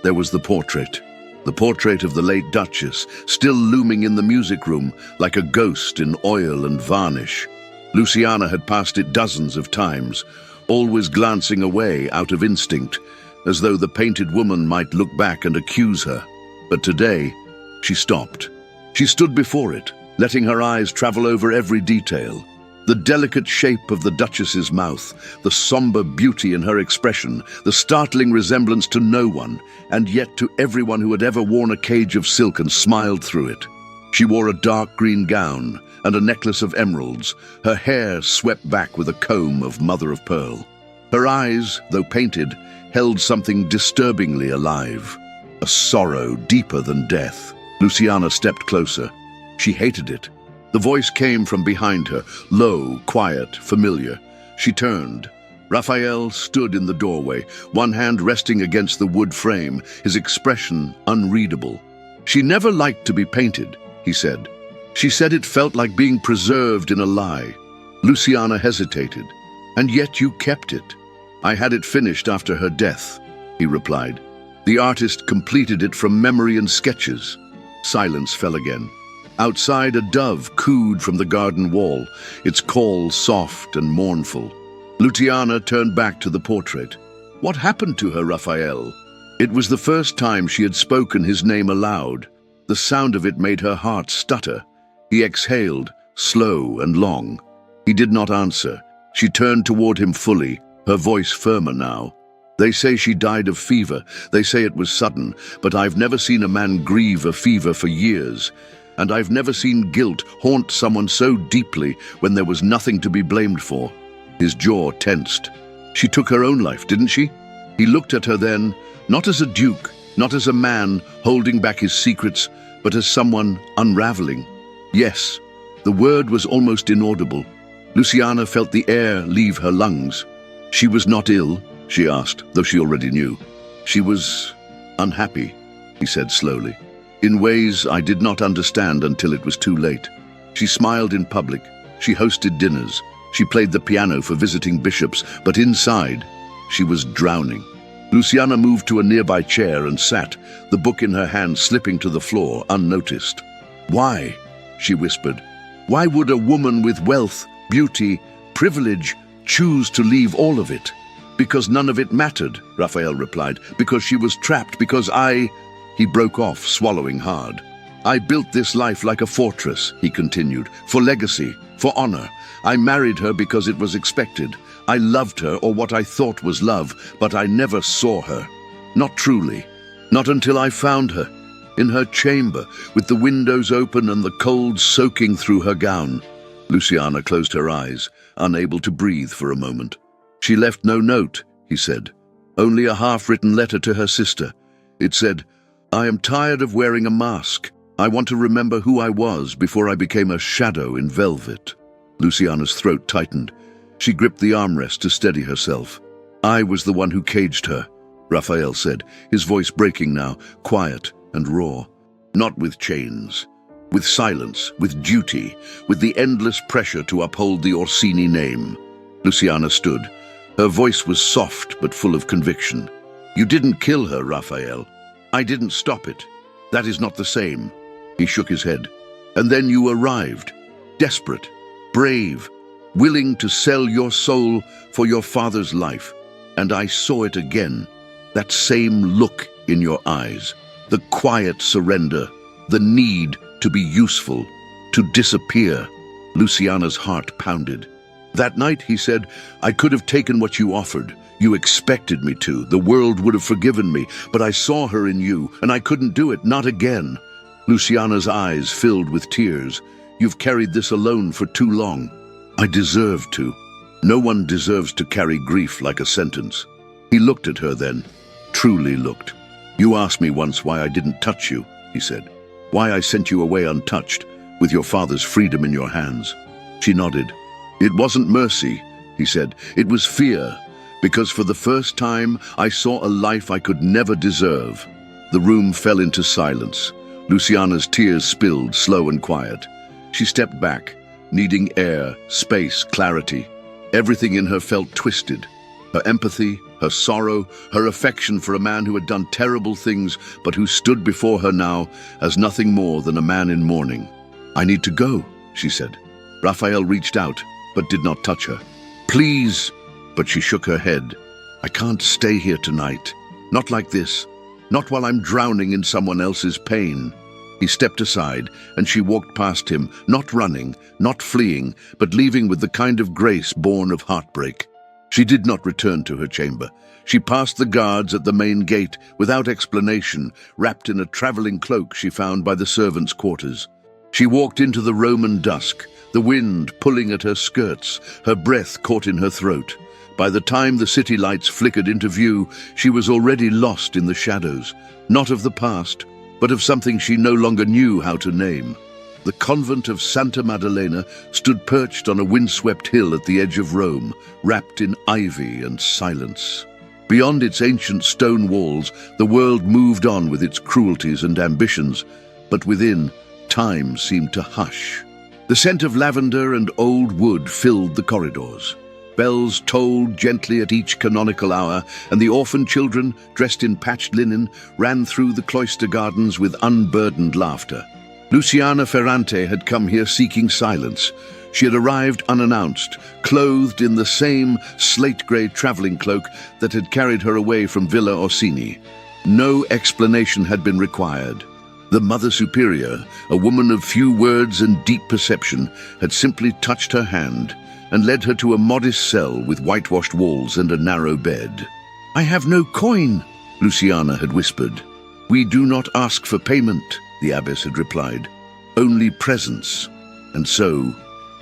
there was the portrait of the late Duchess, still looming in the music room like a ghost in oil and varnish. Luciana had passed it dozens of times, always glancing away out of instinct, as though the painted woman might look back and accuse her. But today, she stopped. She stood before it, letting her eyes travel over every detail. The delicate shape of the Duchess's mouth, the somber beauty in her expression, the startling resemblance to no one, and yet to everyone who had ever worn a cage of silk and smiled through it. She wore a dark green gown and a necklace of emeralds, her hair swept back with a comb of mother-of-pearl. Her eyes, though painted, held something disturbingly alive. A sorrow deeper than death. Luciana stepped closer. She hated it. The voice came from behind her, low, quiet, familiar. She turned. Raphael stood in the doorway, one hand resting against the wood frame, his expression unreadable. "She never liked to be painted," he said. "She said it felt like being preserved in a lie." Luciana hesitated. "And yet you kept it." "I had it finished after her death," he replied. "The artist completed it from memory and sketches." Silence fell again. Outside, a dove cooed from the garden wall, its call soft and mournful. Luciana turned back to the portrait. "What happened to her, Raphael?" It was the first time she had spoken his name aloud. The sound of it made her heart stutter. He exhaled, slow and long. He did not answer. She turned toward him fully, her voice firmer now. "They say she died of fever. They say it was sudden, but I've never seen a man grieve a fever for years. And I've never seen guilt haunt someone so deeply when there was nothing to be blamed for." His jaw tensed. "She took her own life, didn't she?" He looked at her then, not as a duke, not as a man holding back his secrets, but as someone unraveling. "Yes." The word was almost inaudible. Luciana felt the air leave her lungs. "She was not ill?" she asked, though she already knew. "She was unhappy," he said slowly, "in ways I did not understand until it was too late. She smiled in public. She hosted dinners. She played the piano for visiting bishops, but inside, she was drowning." Luciana moved to a nearby chair and sat, the book in her hand slipping to the floor, unnoticed. "Why?" she whispered. "Why would a woman with wealth, beauty, privilege choose to leave all of it?" "Because none of it mattered," Raphael replied. "Because she was trapped, because I—" He broke off, swallowing hard. "I built this life like a fortress," he continued, "for legacy, for honor. I married her because it was expected. I loved her, or what I thought was love, but I never saw her. Not truly. Not until I found her. In her chamber, with the windows open and the cold soaking through her gown." Luciana closed her eyes, unable to breathe for a moment. "She left no note," he said. "Only a half-written letter to her sister. It said, 'I am tired of wearing a mask. I want to remember who I was before I became a shadow in velvet.'" Luciana's throat tightened. She gripped the armrest to steady herself. "I was the one who caged her," Raphael said, his voice breaking now, quiet and raw. "Not with chains. With silence, with duty, with the endless pressure to uphold the Orsini name." Luciana stood. Her voice was soft but full of conviction. "You didn't kill her, Raphael. I didn't stop it. That is not the same." He shook his head. "And then you arrived, desperate, brave, willing to sell your soul for your father's life. And I saw it again, that same look in your eyes, the quiet surrender, the need to be useful, to disappear." Luciana's heart pounded. "That night," he said, "I could have taken what you offered. You expected me to. The world would have forgiven me. But I saw her in you, and I couldn't do it, not again." Luciana's eyes filled with tears. "You've carried this alone for too long." "I deserve to. No one deserves to carry grief like a sentence." He looked at her then, truly looked. "You asked me once why I didn't touch you," he said. "Why I sent you away untouched, with your father's freedom in your hands." She nodded. "It wasn't mercy," he said. "It was fear, because for the first time I saw a life I could never deserve." The room fell into silence. Luciana's tears spilled, slow and quiet. She stepped back, needing air, space, clarity. Everything in her felt twisted. Her empathy, her sorrow, her affection for a man who had done terrible things, but who stood before her now as nothing more than a man in mourning. "I need to go," she said. Raphael reached out, but did not touch her. "Please," but she shook her head. "I can't stay here tonight. Not like this. Not while I'm drowning in someone else's pain." He stepped aside, and she walked past him, not running, not fleeing, but leaving with the kind of grace born of heartbreak. She did not return to her chamber. She passed the guards at the main gate without explanation, wrapped in a traveling cloak she found by the servants' quarters. She walked into the Roman dusk, the wind pulling at her skirts, her breath caught in her throat. By the time the city lights flickered into view, she was already lost in the shadows, not of the past, but of something she no longer knew how to name. The convent of Santa Maddalena stood perched on a windswept hill at the edge of Rome, wrapped in ivy and silence. Beyond its ancient stone walls, the world moved on with its cruelties and ambitions, but within, time seemed to hush. The scent of lavender and old wood filled the corridors. Bells tolled gently at each canonical hour, and the orphan children, dressed in patched linen, ran through the cloister gardens with unburdened laughter. Luciana Ferrante had come here seeking silence. She had arrived unannounced, clothed in the same slate-grey travelling cloak that had carried her away from Villa Orsini. No explanation had been required. The Mother Superior, a woman of few words and deep perception, had simply touched her hand and led her to a modest cell with whitewashed walls and a narrow bed. "I have no coin," Luciana had whispered. "We do not ask for payment," the abbess had replied. "Only presence." And so,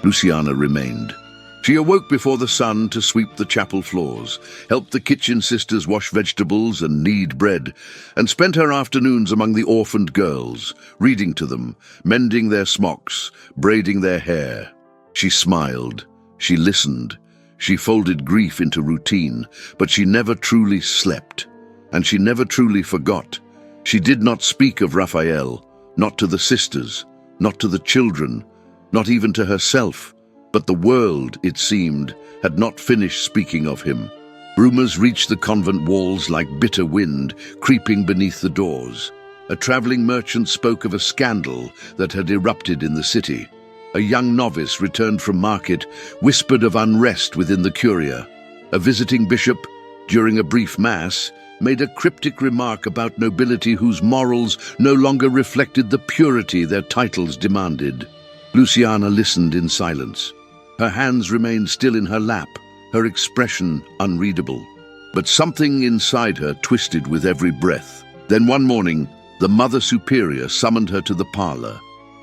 Luciana remained. She awoke before the sun to sweep the chapel floors, help the kitchen sisters wash vegetables and knead bread, and spent her afternoons among the orphaned girls, reading to them, mending their smocks, braiding their hair. She smiled, she listened, she folded grief into routine, but she never truly slept, and she never truly forgot. She did not speak of Raphael, not to the sisters, not to the children, not even to herself. But the world, it seemed, had not finished speaking of him. Rumors reached the convent walls like bitter wind, creeping beneath the doors. A traveling merchant spoke of a scandal that had erupted in the city. A young novice returned from market whispered of unrest within the curia. A visiting bishop, during a brief mass, made a cryptic remark about nobility whose morals no longer reflected the purity their titles demanded. Luciana listened in silence. Her hands remained still in her lap, her expression unreadable. But something inside her twisted with every breath. Then one morning, the Mother Superior summoned her to the parlor.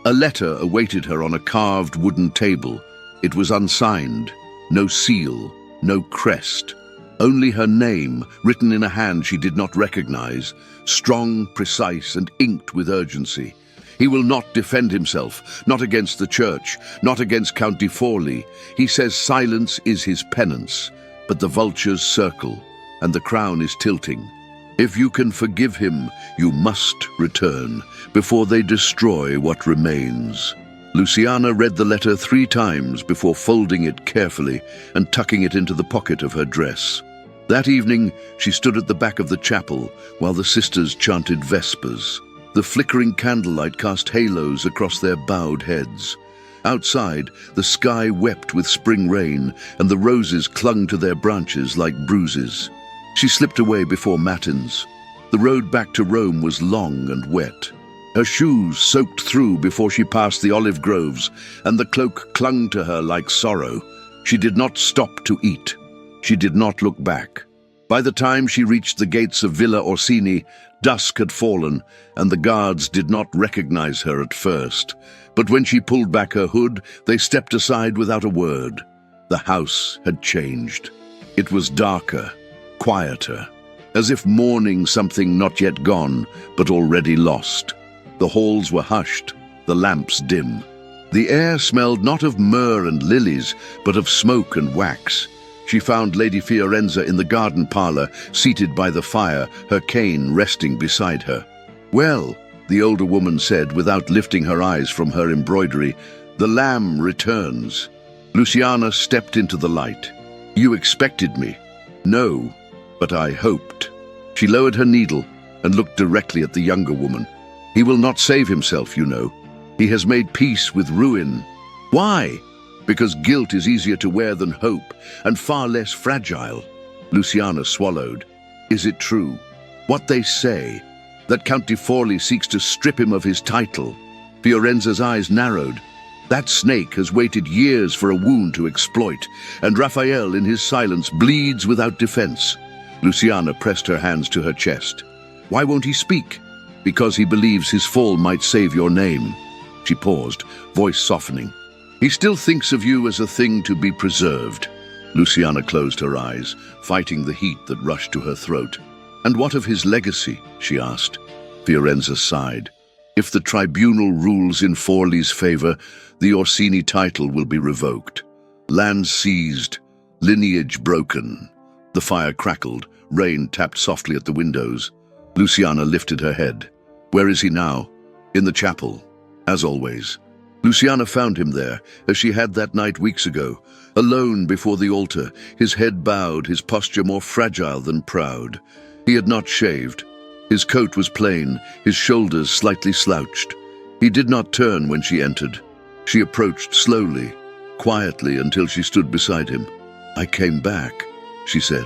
A letter awaited her on a carved wooden table. It was unsigned, no seal, no crest. Only her name, written in a hand she did not recognize, strong, precise, and inked with urgency. He will not defend himself, not against the church, not against Count di Forli. He says silence is his penance, but the vultures circle, and the crown is tilting. If you can forgive him, you must return, before they destroy what remains. Luciana read the letter 3 times before folding it carefully and tucking it into the pocket of her dress. That evening, she stood at the back of the chapel while the sisters chanted Vespers. The flickering candlelight cast halos across their bowed heads. Outside, the sky wept with spring rain, and the roses clung to their branches like bruises. She slipped away before matins. The road back to Rome was long and wet. Her shoes soaked through before she passed the olive groves, and the cloak clung to her like sorrow. She did not stop to eat. She did not look back. By the time she reached the gates of Villa Orsini, dusk had fallen, and the guards did not recognize her at first. But when she pulled back her hood, they stepped aside without a word. The house had changed. It was darker, quieter, as if mourning something not yet gone, but already lost. The halls were hushed, the lamps dim. The air smelled not of myrrh and lilies, but of smoke and wax. She found Lady Fiorenza in the garden parlour, seated by the fire, her cane resting beside her. "Well," the older woman said, without lifting her eyes from her embroidery, "the lamb returns." Luciana stepped into the light. "You expected me?" "No, but I hoped." She lowered her needle and looked directly at the younger woman. "He will not save himself, you know. He has made peace with ruin." "Why?" "Because guilt is easier to wear than hope, and far less fragile." Luciana swallowed. "Is it true? What they say? That Count di Forli seeks to strip him of his title?" Fiorenza's eyes narrowed. "That snake has waited years for a wound to exploit, and Raphael in his silence bleeds without defense." Luciana pressed her hands to her chest. "Why won't he speak?" "Because he believes his fall might save your name." She paused, voice softening. "He still thinks of you as a thing to be preserved." Luciana closed her eyes, fighting the heat that rushed to her throat. "And what of his legacy?" she asked. Fiorenza sighed. If the tribunal rules in Forley's favor, the Orsini title will be revoked. Land seized, lineage broken. The fire crackled, rain tapped softly at the windows. Luciana lifted her head. Where is he now? In the chapel, as always. Luciana found him there, as she had that night weeks ago, alone before the altar, his head bowed, his posture more fragile than proud. He had not shaved. His coat was plain, his shoulders slightly slouched. He did not turn when she entered. She approached slowly, quietly, until she stood beside him. "I came back," she said.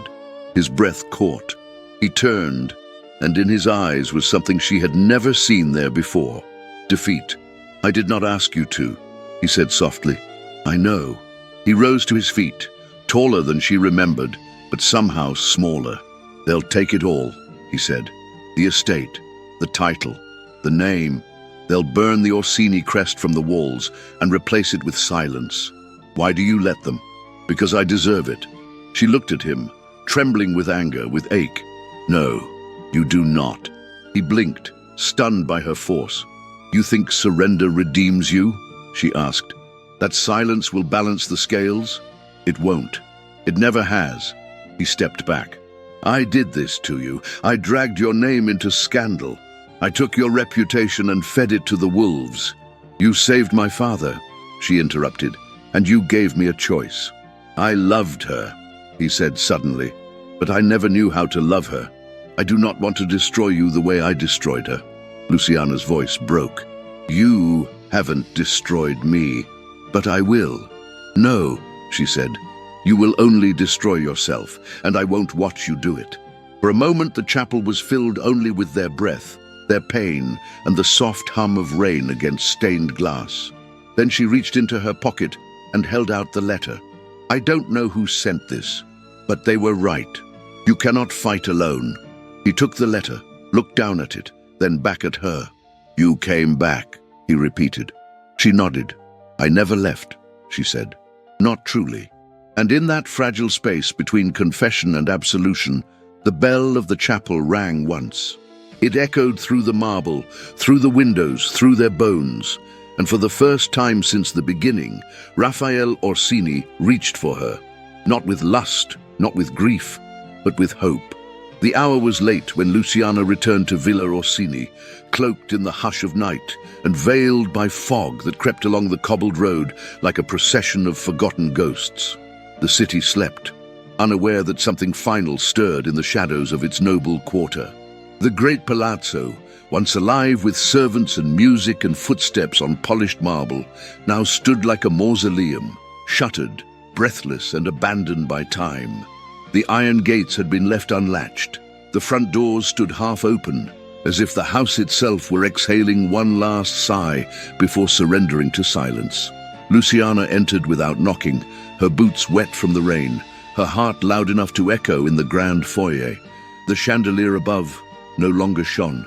His breath caught. He turned, and in his eyes was something she had never seen there before. Defeat. "I did not ask you to," he said softly. "I know." He rose to his feet, taller than she remembered, but somehow smaller. "They'll take it all," he said. "The estate, the title, the name. They'll burn the Orsini crest from the walls and replace it with silence. Why do you let them?" "Because I deserve it." She looked at him, trembling with anger, with ache. "No, you do not." He blinked, stunned by her force. "You think surrender redeems you?" she asked. "That silence will balance the scales?" "It won't. It never has." He stepped back. "I did this to you. I dragged your name into scandal. I took your reputation and fed it to the wolves. You saved my father," she interrupted, "and you gave me a choice." "I loved her," he said suddenly, "but I never knew how to love her. I do not want to destroy you the way I destroyed her." Luciana's voice broke. "You haven't destroyed me, but I will." "No," she said. "You will only destroy yourself, and I won't watch you do it." For a moment the chapel was filled only with their breath, their pain, and the soft hum of rain against stained glass. Then she reached into her pocket and held out the letter. "I don't know who sent this, but they were right. You cannot fight alone." He took the letter, looked down at it, then back at her. "You came back," he repeated. She nodded. "I never left," she said. "Not truly." And in that fragile space between confession and absolution, the bell of the chapel rang once. It echoed through the marble, through the windows, through their bones. And for the first time since the beginning, Raphael Orsini reached for her. Not with lust, not with grief, but with hope. The hour was late when Luciana returned to Villa Orsini, cloaked in the hush of night and veiled by fog that crept along the cobbled road like a procession of forgotten ghosts. The city slept, unaware that something final stirred in the shadows of its noble quarter. The great palazzo, once alive with servants and music and footsteps on polished marble, now stood like a mausoleum, shuttered, breathless and abandoned by time. The iron gates had been left unlatched. The front doors stood half open, as if the house itself were exhaling one last sigh before surrendering to silence. Luciana entered without knocking, her boots wet from the rain, her heart loud enough to echo in the grand foyer. The chandelier above no longer shone.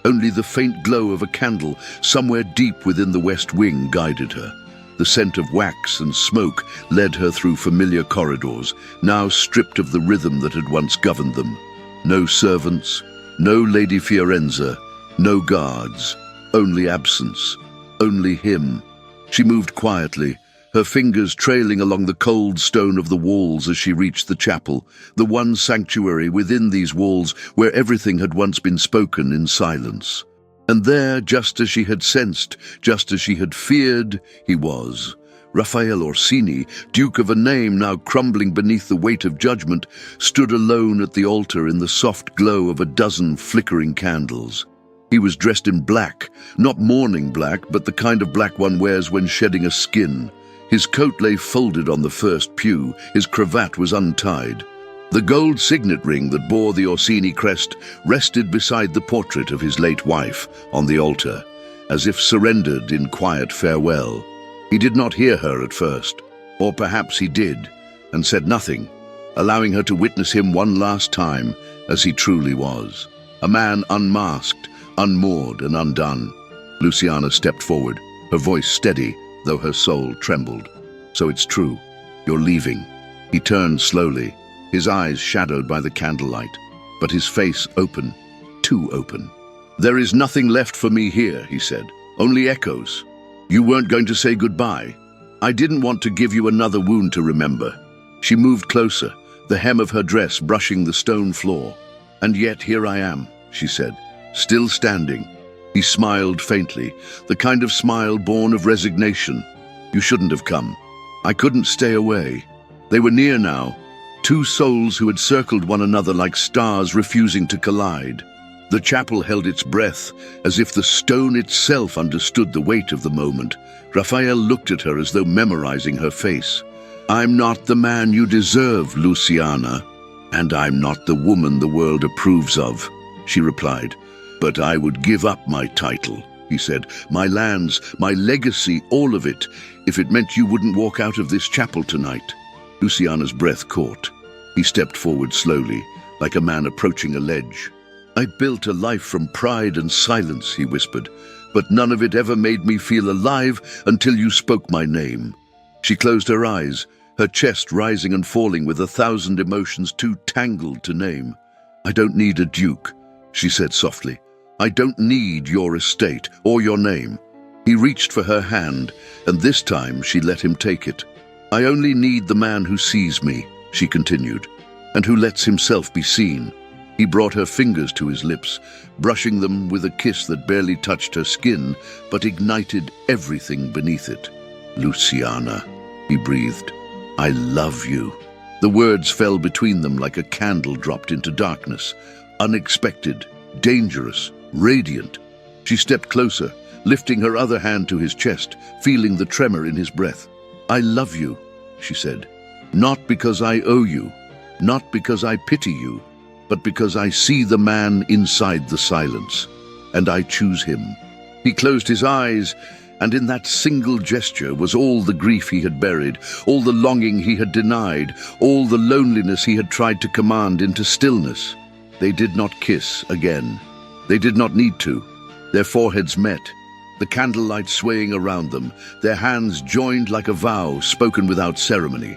Only the faint glow of a candle somewhere deep within the west wing guided her. The scent of wax and smoke led her through familiar corridors, now stripped of the rhythm that had once governed them. No servants, no Lady Fiorenza, no guards, only absence, only him. She moved quietly, her fingers trailing along the cold stone of the walls as she reached the chapel, the one sanctuary within these walls where everything had once been spoken in silence. And there, just as she had sensed, just as she had feared, he was. Raphael Orsini, duke of a name now crumbling beneath the weight of judgment, stood alone at the altar in the soft glow of a dozen flickering candles. He was dressed in black, not mourning black, but the kind of black one wears when shedding a skin. His coat lay folded on the first pew, his cravat was untied. The gold signet ring that bore the Orsini crest rested beside the portrait of his late wife on the altar, as if surrendered in quiet farewell. He did not hear her at first, or perhaps he did, and said nothing, allowing her to witness him one last time as he truly was. A man unmasked, unmoored and undone. Luciana stepped forward, her voice steady, though her soul trembled. "So it's true. You're leaving." He turned slowly, his eyes shadowed by the candlelight, but his face open, too open. "There is nothing left for me here," he said. "Only echoes. You weren't going to say goodbye. I didn't want to give you another wound to remember." She moved closer, the hem of her dress brushing the stone floor. "And yet here I am," she said, still standing. He smiled faintly, the kind of smile born of resignation. "You shouldn't have come. I couldn't stay away." They were near now, two souls who had circled one another like stars refusing to collide. The chapel held its breath, as if the stone itself understood the weight of the moment. Raphael looked at her as though memorizing her face. "I'm not the man you deserve, Luciana, and I'm not the woman the world approves of," she replied. "But I would give up my title," he said, "my lands, my legacy, all of it, if it meant you wouldn't walk out of this chapel tonight." Luciana's breath caught. He stepped forward slowly, like a man approaching a ledge. "I built a life from pride and silence," he whispered, "but none of it ever made me feel alive until you spoke my name." She closed her eyes, her chest rising and falling with 1,000 emotions too tangled to name. "I don't need a duke," she said softly. "I don't need your estate or your name." He reached for her hand, and this time she let him take it. "I only need the man who sees me," she continued, "and who lets himself be seen." He brought her fingers to his lips, brushing them with a kiss that barely touched her skin, but ignited everything beneath it. "Luciana," he breathed, "I love you." The words fell between them like a candle dropped into darkness, unexpected, dangerous, radiant. She stepped closer, lifting her other hand to his chest, feeling the tremor in his breath. "I love you," she said, "not because I owe you, not because I pity you, but because I see the man inside the silence, and I choose him." He closed his eyes, and in that single gesture was all the grief he had buried, all the longing he had denied, all the loneliness he had tried to command into stillness. They did not kiss again. They did not need to. Their foreheads met, the candlelight swaying around them, their hands joined like a vow spoken without ceremony.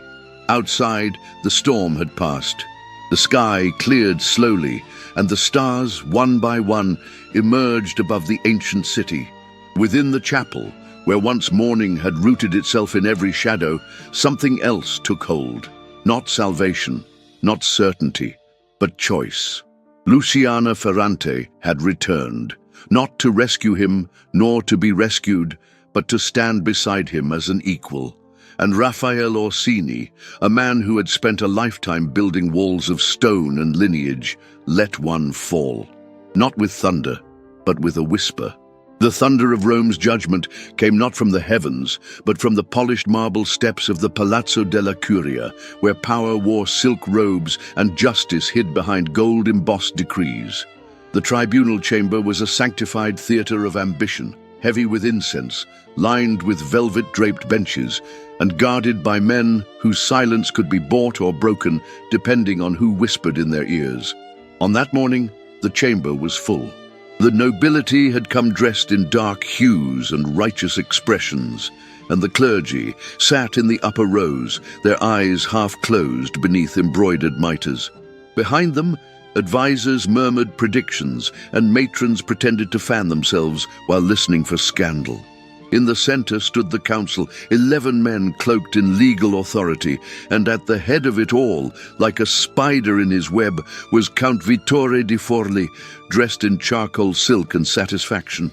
Outside, the storm had passed. The sky cleared slowly, and the stars, one by one, emerged above the ancient city. Within the chapel, where once morning had rooted itself in every shadow, something else took hold. Not salvation, not certainty, but choice. Luciana Ferrante had returned, not to rescue him, nor to be rescued, but to stand beside him as an equal. And Raphael Orsini, a man who had spent a lifetime building walls of stone and lineage, let one fall. Not with thunder, but with a whisper. The thunder of Rome's judgment came not from the heavens, but from the polished marble steps of the Palazzo della Curia, where power wore silk robes and justice hid behind gold-embossed decrees. The tribunal chamber was a sanctified theater of ambition, heavy with incense, lined with velvet-draped benches, and guarded by men whose silence could be bought or broken depending on who whispered in their ears. On that morning, the chamber was full. The nobility had come dressed in dark hues and righteous expressions, and the clergy sat in the upper rows, their eyes half closed beneath embroidered mitres. Behind them, advisors murmured predictions, and matrons pretended to fan themselves while listening for scandal. In the center stood the council, 11 men cloaked in legal authority, and at the head of it all, like a spider in his web, was Count Vittore di Forli, dressed in charcoal silk and satisfaction.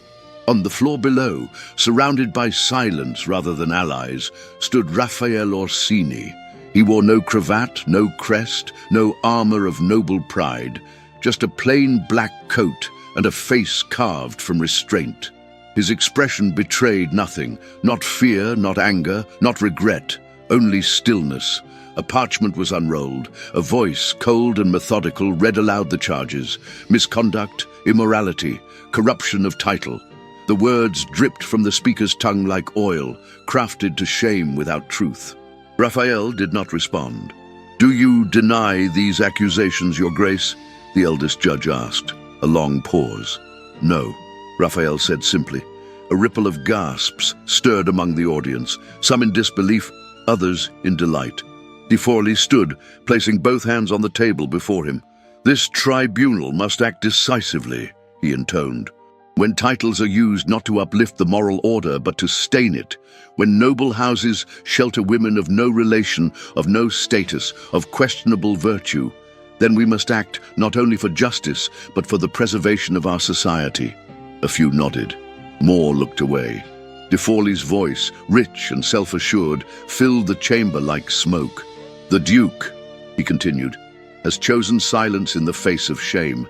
On the floor below, surrounded by silence rather than allies, stood Raphael Orsini. He wore no cravat, no crest, no armor of noble pride, just a plain black coat and a face carved from restraint. His expression betrayed nothing, not fear, not anger, not regret, only stillness. A parchment was unrolled. A voice, cold and methodical, read aloud the charges: misconduct, immorality, corruption of title. The words dripped from the speaker's tongue like oil, crafted to shame without truth. Raphael did not respond. "Do you deny these accusations, Your Grace?" the eldest judge asked. A long pause. "No," Raphael said simply. A ripple of gasps stirred among the audience, some in disbelief, others in delight. Di Forli stood, placing both hands on the table before him. "This tribunal must act decisively," he intoned. When titles are used not to uplift the moral order but to stain it, when noble houses shelter women of no relation, of no status, of questionable virtue, then we must act not only for justice but for the preservation of our society. A few nodded. More looked away. De Forley's voice, rich and self-assured, filled the chamber like smoke. "The Duke," he continued, "has chosen silence in the face of shame.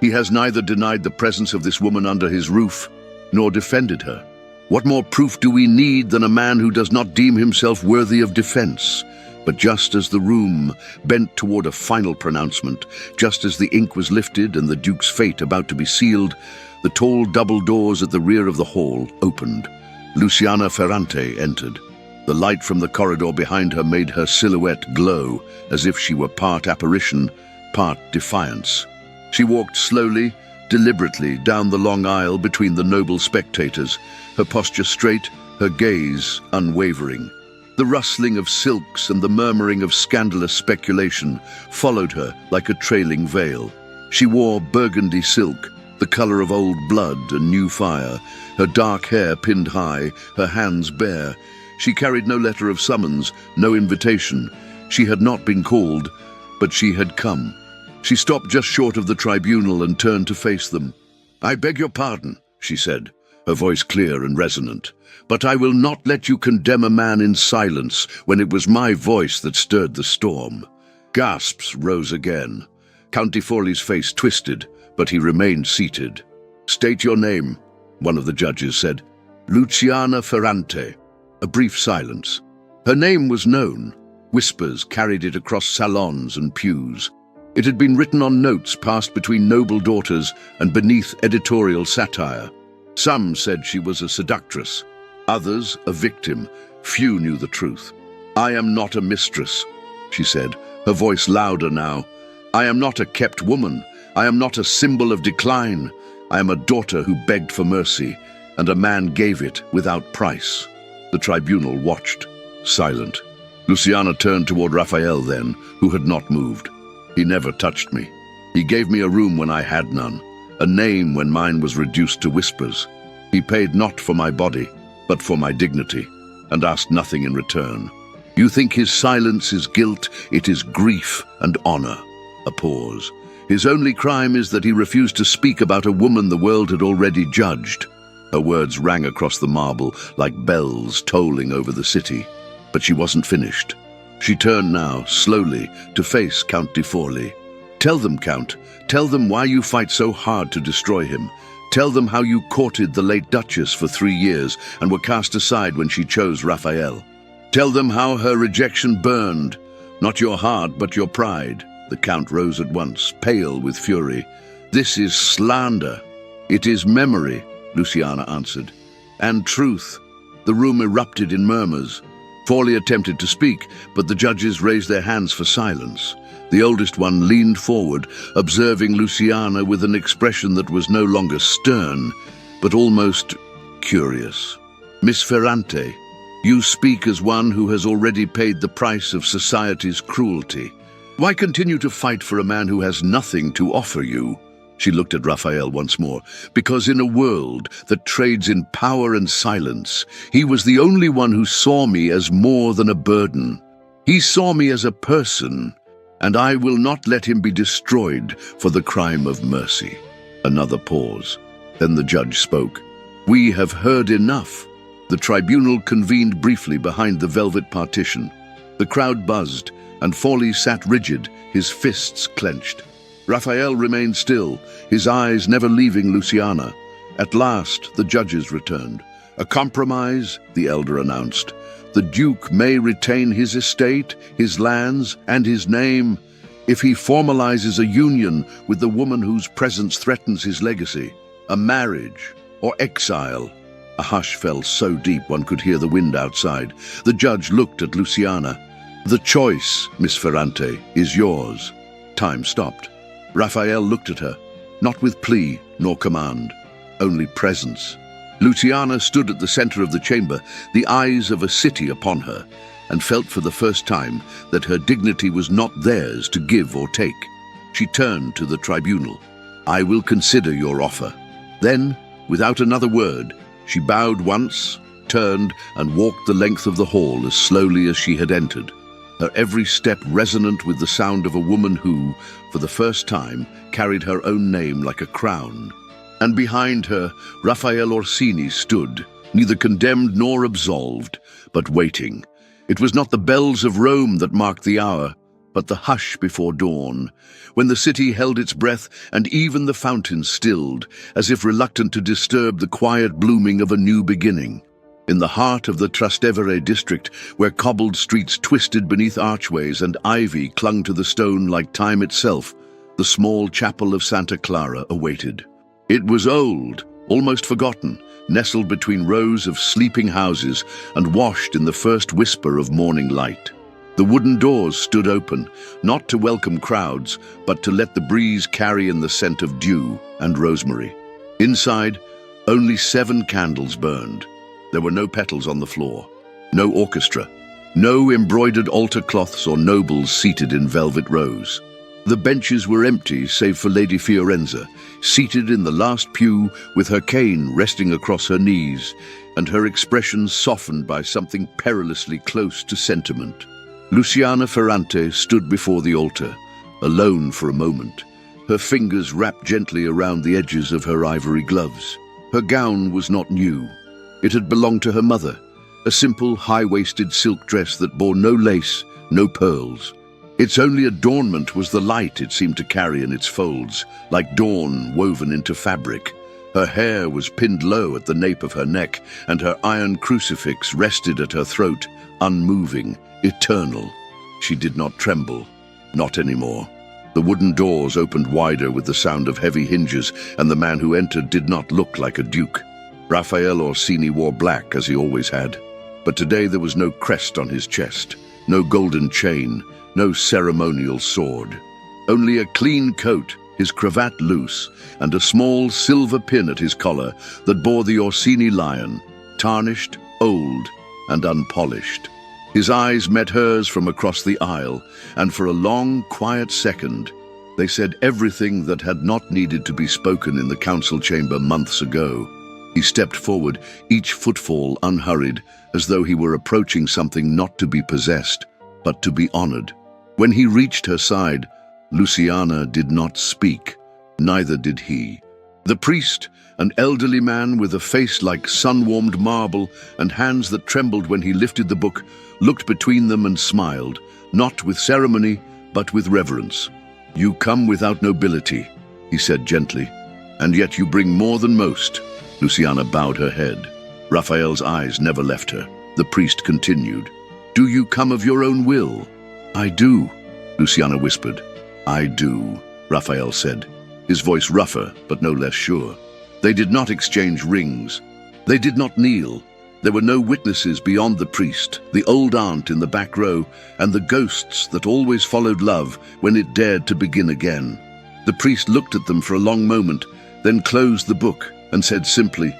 He has neither denied the presence of this woman under his roof, nor defended her. What more proof do we need than a man who does not deem himself worthy of defense?" But just as the room bent toward a final pronouncement, just as the ink was lifted and the Duke's fate about to be sealed, the tall double doors at the rear of the hall opened. Luciana Ferrante entered. The light from the corridor behind her made her silhouette glow, as if she were part apparition, part defiance. She walked slowly, deliberately down the long aisle between the noble spectators, her posture straight, her gaze unwavering. The rustling of silks and the murmuring of scandalous speculation followed her like a trailing veil. She wore burgundy silk, the color of old blood and new fire, her dark hair pinned high, her hands bare. She carried no letter of summons, no invitation. She had not been called, but she had come. She stopped just short of the tribunal and turned to face them. "I beg your pardon," she said, her voice clear and resonant, "but I will not let you condemn a man in silence when it was my voice that stirred the storm." Gasps rose again. Count de Forley's face twisted, but he remained seated. "State your name," one of the judges said. "Luciana Ferrante." A brief silence. Her name was known. Whispers carried it across salons and pews. It had been written on notes passed between noble daughters and beneath editorial satire. Some said she was a seductress, others a victim. Few knew the truth. "I am not a mistress," she said, her voice louder now. "I am not a kept woman. I am not a symbol of decline. I am a daughter who begged for mercy, and a man gave it without price." The tribunal watched, silent. Luciana turned toward Raphael then, who had not moved. "He never touched me. He gave me a room when I had none, a name when mine was reduced to whispers. He paid not for my body, but for my dignity, and asked nothing in return. You think his silence is guilt? It is grief and honor." A pause. "His only crime is that he refused to speak about a woman the world had already judged." Her words rang across the marble like bells tolling over the city. But she wasn't finished. She turned now, slowly, to face Count de Forley. "Tell them, Count. Tell them why you fight so hard to destroy him. Tell them how you courted the late Duchess for 3 years and were cast aside when she chose Raphael. Tell them how her rejection burned, not your heart but your pride." The Count rose at once, pale with fury. "This is slander." "It is memory," Luciana answered. "And truth." The room erupted in murmurs. Forley attempted to speak, but the judges raised their hands for silence. The oldest one leaned forward, observing Luciana with an expression that was no longer stern, but almost curious. "Miss Ferrante, you speak as one who has already paid the price of society's cruelty. Why continue to fight for a man who has nothing to offer you?" She looked at Raphael once more. "Because in a world that trades in power and silence, he was the only one who saw me as more than a burden. He saw me as a person, and I will not let him be destroyed for the crime of mercy." Another pause. Then the judge spoke. "We have heard enough." The tribunal convened briefly behind the velvet partition. The crowd buzzed, and Forley sat rigid, his fists clenched. Raphael remained still, his eyes never leaving Luciana. At last, the judges returned. "A compromise," the elder announced. "The Duke may retain his estate, his lands, and his name, if he formalizes a union with the woman whose presence threatens his legacy, a marriage or exile." A hush fell so deep one could hear the wind outside. The judge looked at Luciana. "The choice, Miss Ferrante, is yours." Time stopped. Raphael looked at her, not with plea nor command, only presence. Luciana stood at the center of the chamber, the eyes of a city upon her, and felt for the first time that her dignity was not theirs to give or take. She turned to the tribunal. "I will consider your offer." Then, Without another word, she bowed once, turned, and walked the length of the hall as slowly as she had entered, her every step resonant with the sound of a woman who, for the first time, carried her own name like a crown. And behind her, Raphael Orsini stood, neither condemned nor absolved, but waiting. It was not the bells of Rome that marked the hour, but the hush before dawn, when the city held its breath and even the fountains stilled, as if reluctant to disturb the quiet blooming of a new beginning. In the heart of the Trastevere district, where cobbled streets twisted beneath archways and ivy clung to the stone like time itself, the small chapel of Santa Clara awaited. It was old, almost forgotten, nestled between rows of sleeping houses and washed in the first whisper of morning light. The wooden doors stood open, not to welcome crowds, but to let the breeze carry in the scent of dew and rosemary. Inside, only 7 candles burned. There were no petals on the floor, no orchestra, no embroidered altar cloths or nobles seated in velvet rows. The benches were empty save for Lady Fiorenza, seated in the last pew with her cane resting across her knees, and her expression softened by something perilously close to sentiment. Luciana Ferrante stood before the altar, alone for a moment, her fingers wrapped gently around the edges of her ivory gloves. Her gown was not new. It had belonged to her mother, a simple, high-waisted silk dress that bore no lace, no pearls. Its only adornment was the light it seemed to carry in its folds, like dawn woven into fabric. Her hair was pinned low at the nape of her neck, and her iron crucifix rested at her throat, unmoving, eternal. She did not tremble, not anymore. The wooden doors opened wider with the sound of heavy hinges, and the man who entered did not look like a duke. Raphael Orsini wore black, as he always had, but today there was no crest on his chest, no golden chain, no ceremonial sword. Only a clean coat, his cravat loose, and a small silver pin at his collar that bore the Orsini lion, tarnished, old, and unpolished. His eyes met hers from across the aisle, and for a long, quiet second, they said everything that had not needed to be spoken in the council chamber months ago. He stepped forward, each footfall unhurried, as though he were approaching something not to be possessed, but to be honored. When he reached her side, Luciana did not speak, neither did he. The priest, an elderly man with a face like sun-warmed marble and hands that trembled when he lifted the book, looked between them and smiled, not with ceremony, but with reverence. "You come without nobility," he said gently, "and yet you bring more than most." Luciana bowed her head. Raphael's eyes never left her. The priest continued, "Do you come of your own will?" "I do," Luciana whispered. "I do," Raphael said, his voice rougher but no less sure. They did not exchange rings. They did not kneel. There were no witnesses beyond the priest, the old aunt in the back row, and the ghosts that always followed love when it dared to begin again. The priest looked at them for a long moment, then closed the book and said simply,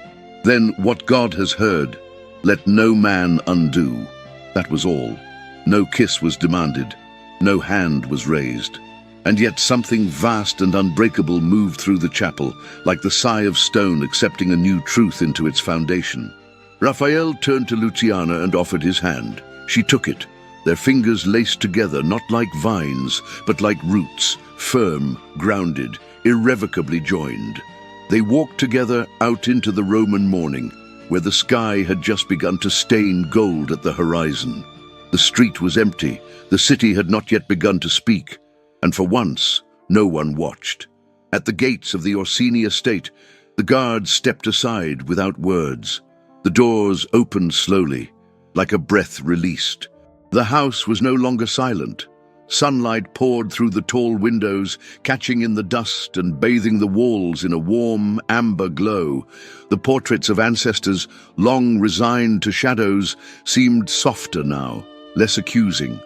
"Then what God has heard, let no man undo." That was all. No kiss was demanded. No hand was raised. And yet something vast and unbreakable moved through the chapel, like the sigh of stone accepting a new truth into its foundation. Raphael turned to Luciana and offered his hand. She took it, their fingers laced together, not like vines, but like roots, firm, grounded, irrevocably joined. They walked together out into the Roman morning, where the sky had just begun to stain gold at the horizon. The street was empty, the city had not yet begun to speak, and for once, no one watched. At the gates of the Orsini estate, the guards stepped aside without words. The doors opened slowly, like a breath released. The house was no longer silent. Sunlight poured through the tall windows, catching in the dust and bathing the walls in a warm, amber glow. The portraits of ancestors, long resigned to shadows, seemed softer now, less accusing.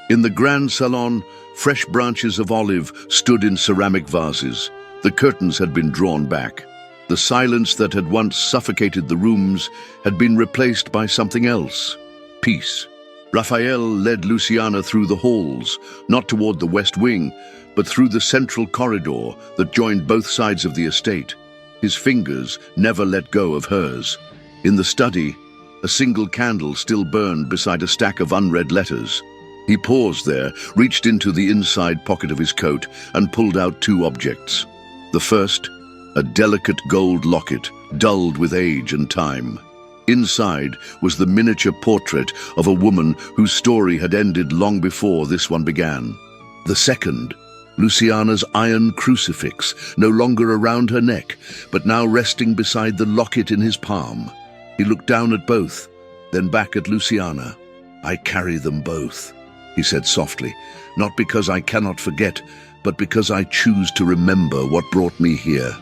In the grand salon, fresh branches of olive stood in ceramic vases. The curtains had been drawn back. The silence that had once suffocated the rooms had been replaced by something else: peace. Raphael led Luciana through the halls, not toward the west wing, but through the central corridor that joined both sides of the estate. His fingers never let go of hers. In the study, a single candle still burned beside a stack of unread letters. He paused there, reached into the inside pocket of his coat, and pulled out two objects. The first, a delicate gold locket, dulled with age and time. Inside was the miniature portrait of a woman whose story had ended long before this one began. The second, Luciana's iron crucifix, no longer around her neck, but now resting beside the locket in his palm. He looked down at both, then back at Luciana. "I carry them both," he said softly, "not because I cannot forget, but because I choose to remember what brought me here."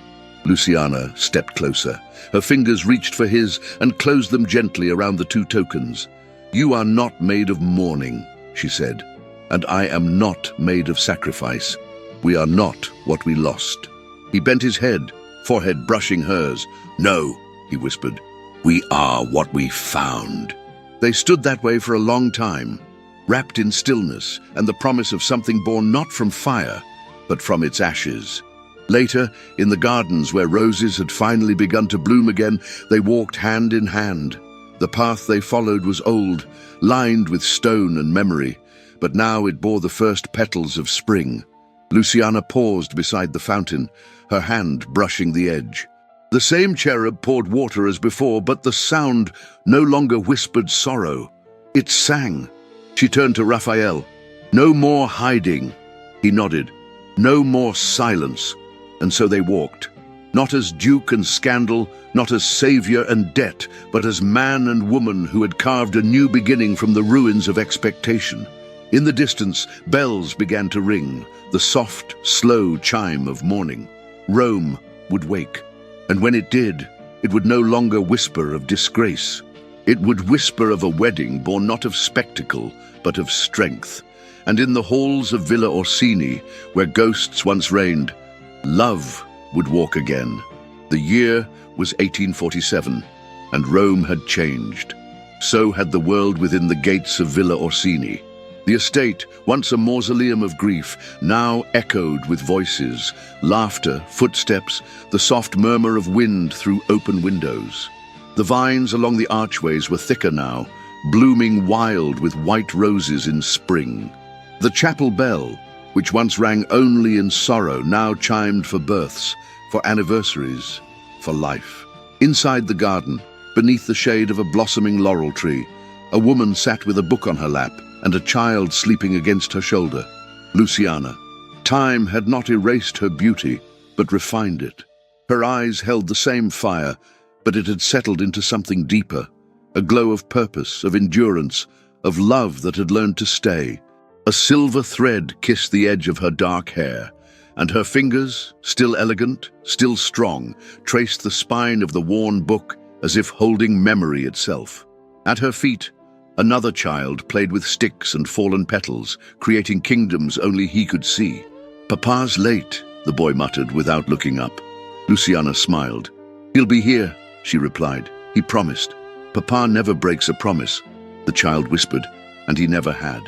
Luciana stepped closer. Her fingers reached for his and closed them gently around the two tokens. "You are not made of mourning," she said, "and I am not made of sacrifice. We are not what we lost." He bent his head, forehead brushing hers. "No," he whispered, "we are what we found." They stood that way for a long time, wrapped in stillness and the promise of something born not from fire, but from its ashes. Later, in the gardens where roses had finally begun to bloom again, they walked hand in hand. The path they followed was old, lined with stone and memory, but now it bore the first petals of spring. Luciana paused beside the fountain, her hand brushing the edge. The same cherub poured water as before, but the sound no longer whispered sorrow. It sang. She turned to Raphael. "No more hiding." He nodded. "No more silence." And so they walked, not as duke and scandal, not as savior and debt, but as man and woman who had carved a new beginning from the ruins of expectation. In the distance, bells began to ring, the soft, slow chime of morning. Rome would wake, and when it did, it would no longer whisper of disgrace. It would whisper of a wedding born not of spectacle, but of strength. And in the halls of Villa Orsini, where ghosts once reigned, love would walk again. The year was 1847, and Rome had changed. So had the world within the gates of Villa Orsini. The estate, once a mausoleum of grief, now echoed with voices, laughter, footsteps, the soft murmur of wind through open windows. The vines along the archways were thicker now, blooming wild with white roses in spring. The chapel bell, which once rang only in sorrow, now chimed for births, for anniversaries, for life. Inside the garden, beneath the shade of a blossoming laurel tree, a woman sat with a book on her lap and a child sleeping against her shoulder. Luciana. Time had not erased her beauty, but refined it. Her eyes held the same fire, but it had settled into something deeper, a glow of purpose, of endurance, of love that had learned to stay. A silver thread kissed the edge of her dark hair, and her fingers, still elegant, still strong, traced the spine of the worn book as if holding memory itself. At her feet, another child played with sticks and fallen petals, creating kingdoms only he could see. "Papa's late," the boy muttered without looking up. Luciana smiled. "He'll be here," she replied. "He promised." "Papa never breaks a promise," the child whispered, and he never had.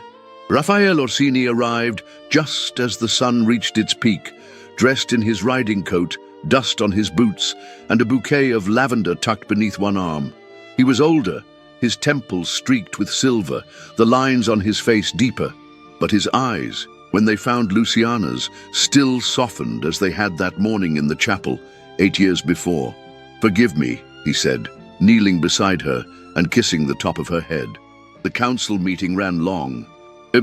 Raphael Orsini arrived just as the sun reached its peak, dressed in his riding coat, dust on his boots, and a bouquet of lavender tucked beneath one arm. He was older, his temples streaked with silver, the lines on his face deeper, but his eyes, when they found Luciana's, still softened as they had that morning in the chapel, 8 years before. "Forgive me," he said, kneeling beside her and kissing the top of her head. The council meeting ran long.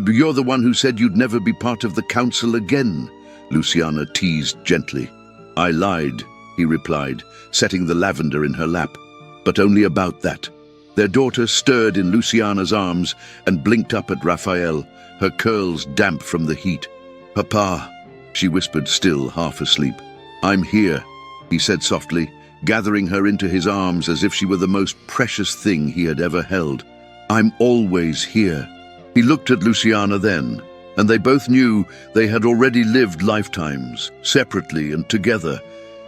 "You're the one who said you'd never be part of the council again," Luciana teased gently. "I lied," he replied, setting the lavender in her lap. "But only about that." Their daughter stirred in Luciana's arms and blinked up at Raphael, her curls damp from the heat. "Papa," she whispered, still half asleep. "I'm here," he said softly, gathering her into his arms as if she were the most precious thing he had ever held. "I'm always here." He looked at Luciana then, and they both knew they had already lived lifetimes, separately and together,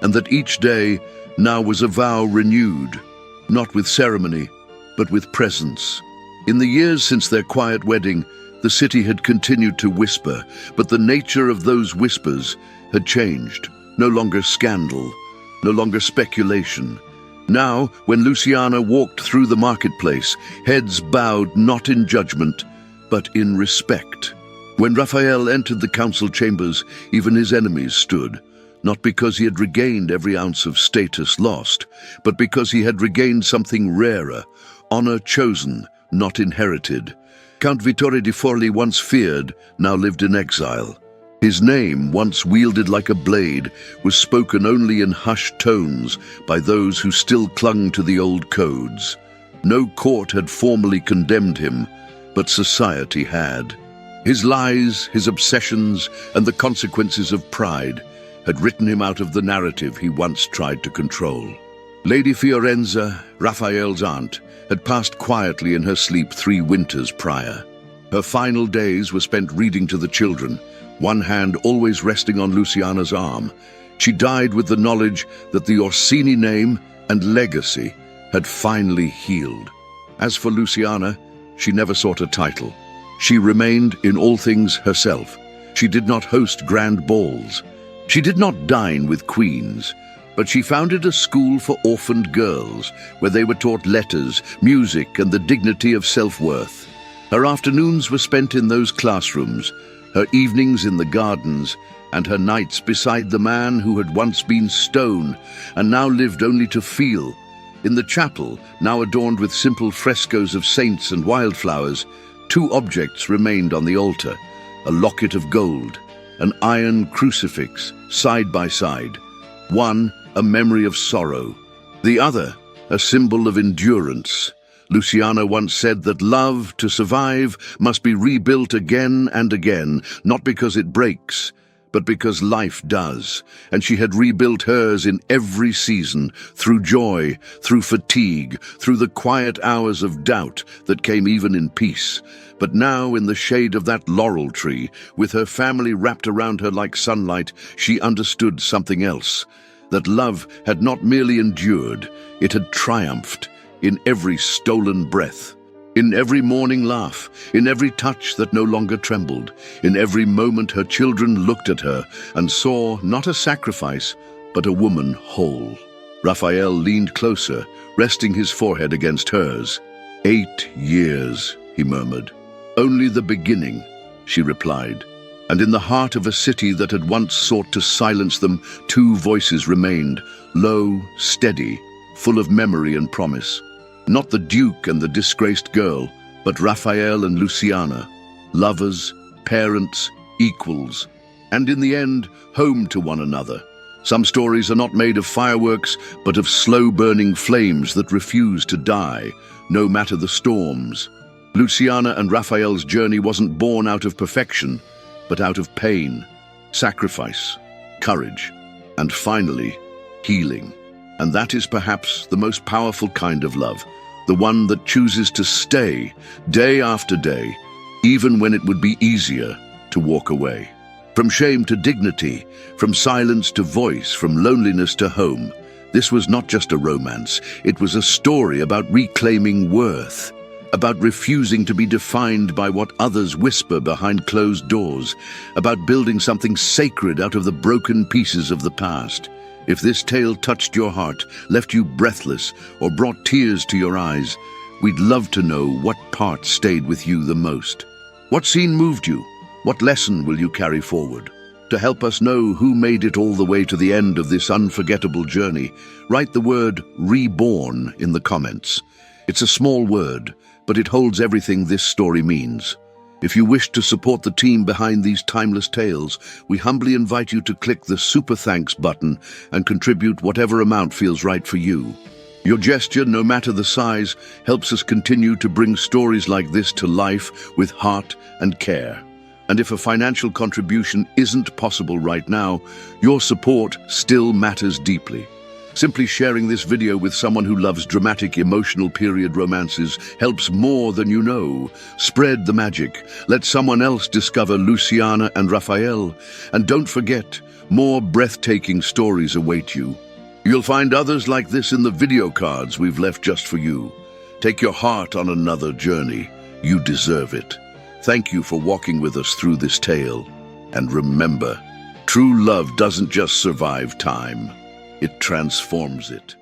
and that each day now was a vow renewed, not with ceremony, but with presence. In the years since their quiet wedding, the city had continued to whisper, but the nature of those whispers had changed. No longer scandal, no longer speculation. Now, when Luciana walked through the marketplace, heads bowed not in judgment, but in respect. When Raphael entered the council chambers, even his enemies stood, not because he had regained every ounce of status lost, but because he had regained something rarer, honor chosen, not inherited. Count Vittore di Forli, once feared, now lived in exile. His name, once wielded like a blade, was spoken only in hushed tones by those who still clung to the old codes. No court had formally condemned him, but society had. His lies, his obsessions, and the consequences of pride had written him out of the narrative he once tried to control. Lady Fiorenza, Raphael's aunt, had passed quietly in her sleep 3 winters prior. Her final days were spent reading to the children, one hand always resting on Luciana's arm. She died with the knowledge that the Orsini name and legacy had finally healed. As for Luciana, she never sought a title. She remained in all things herself. She did not host grand balls. She did not dine with queens, but she founded a school for orphaned girls where they were taught letters, music, and the dignity of self-worth. Her afternoons were spent in those classrooms, her evenings in the gardens, and her nights beside the man who had once been stone and now lived only to feel. In the chapel, now adorned with simple frescoes of saints and wildflowers, 2 objects remained on the altar: a locket of gold, an iron crucifix, side by side. One, a memory of sorrow. The other, a symbol of endurance. Luciana once said that love, to survive, must be rebuilt again and again, not because it breaks, but because life does. And she had rebuilt hers in every season, through joy, through fatigue, through the quiet hours of doubt that came even in peace. But now, in the shade of that laurel tree, with her family wrapped around her like sunlight, she understood something else. That love had not merely endured, it had triumphed in every stolen breath, in every morning laugh, in every touch that no longer trembled, in every moment her children looked at her and saw not a sacrifice, but a woman whole. Raphael leaned closer, resting his forehead against hers. 8 years, he murmured. Only the beginning, she replied. And in the heart of a city that had once sought to silence them, 2 voices remained, low, steady, full of memory and promise. Not the Duke and the disgraced girl, but Raphael and Luciana, lovers, parents, equals, and in the end, home to one another. Some stories are not made of fireworks, but of slow-burning flames that refuse to die, no matter the storms. Luciana and Raphael's journey wasn't born out of perfection, but out of pain, sacrifice, courage, and finally, healing. And that is perhaps the most powerful kind of love, the one that chooses to stay day after day, even when it would be easier to walk away. From shame to dignity, from silence to voice, from loneliness to home. This was not just a romance, it was a story about reclaiming worth, about refusing to be defined by what others whisper behind closed doors, about building something sacred out of the broken pieces of the past. If this tale touched your heart, left you breathless, or brought tears to your eyes, we'd love to know what part stayed with you the most. What scene moved you? What lesson will you carry forward? To help us know who made it all the way to the end of this unforgettable journey, write the word reborn in the comments. It's a small word, but it holds everything this story means. If you wish to support the team behind these timeless tales, we humbly invite you to click the Super Thanks button and contribute whatever amount feels right for you. Your gesture, no matter the size, helps us continue to bring stories like this to life with heart and care. And if a financial contribution isn't possible right now, your support still matters deeply. Simply sharing this video with someone who loves dramatic, emotional period romances helps more than you know. Spread the magic. Let someone else discover Luciana and Raphael. And don't forget, more breathtaking stories await you. You'll find others like this in the video cards we've left just for you. Take your heart on another journey. You deserve it. Thank you for walking with us through this tale. And remember, true love doesn't just survive time. It transforms it.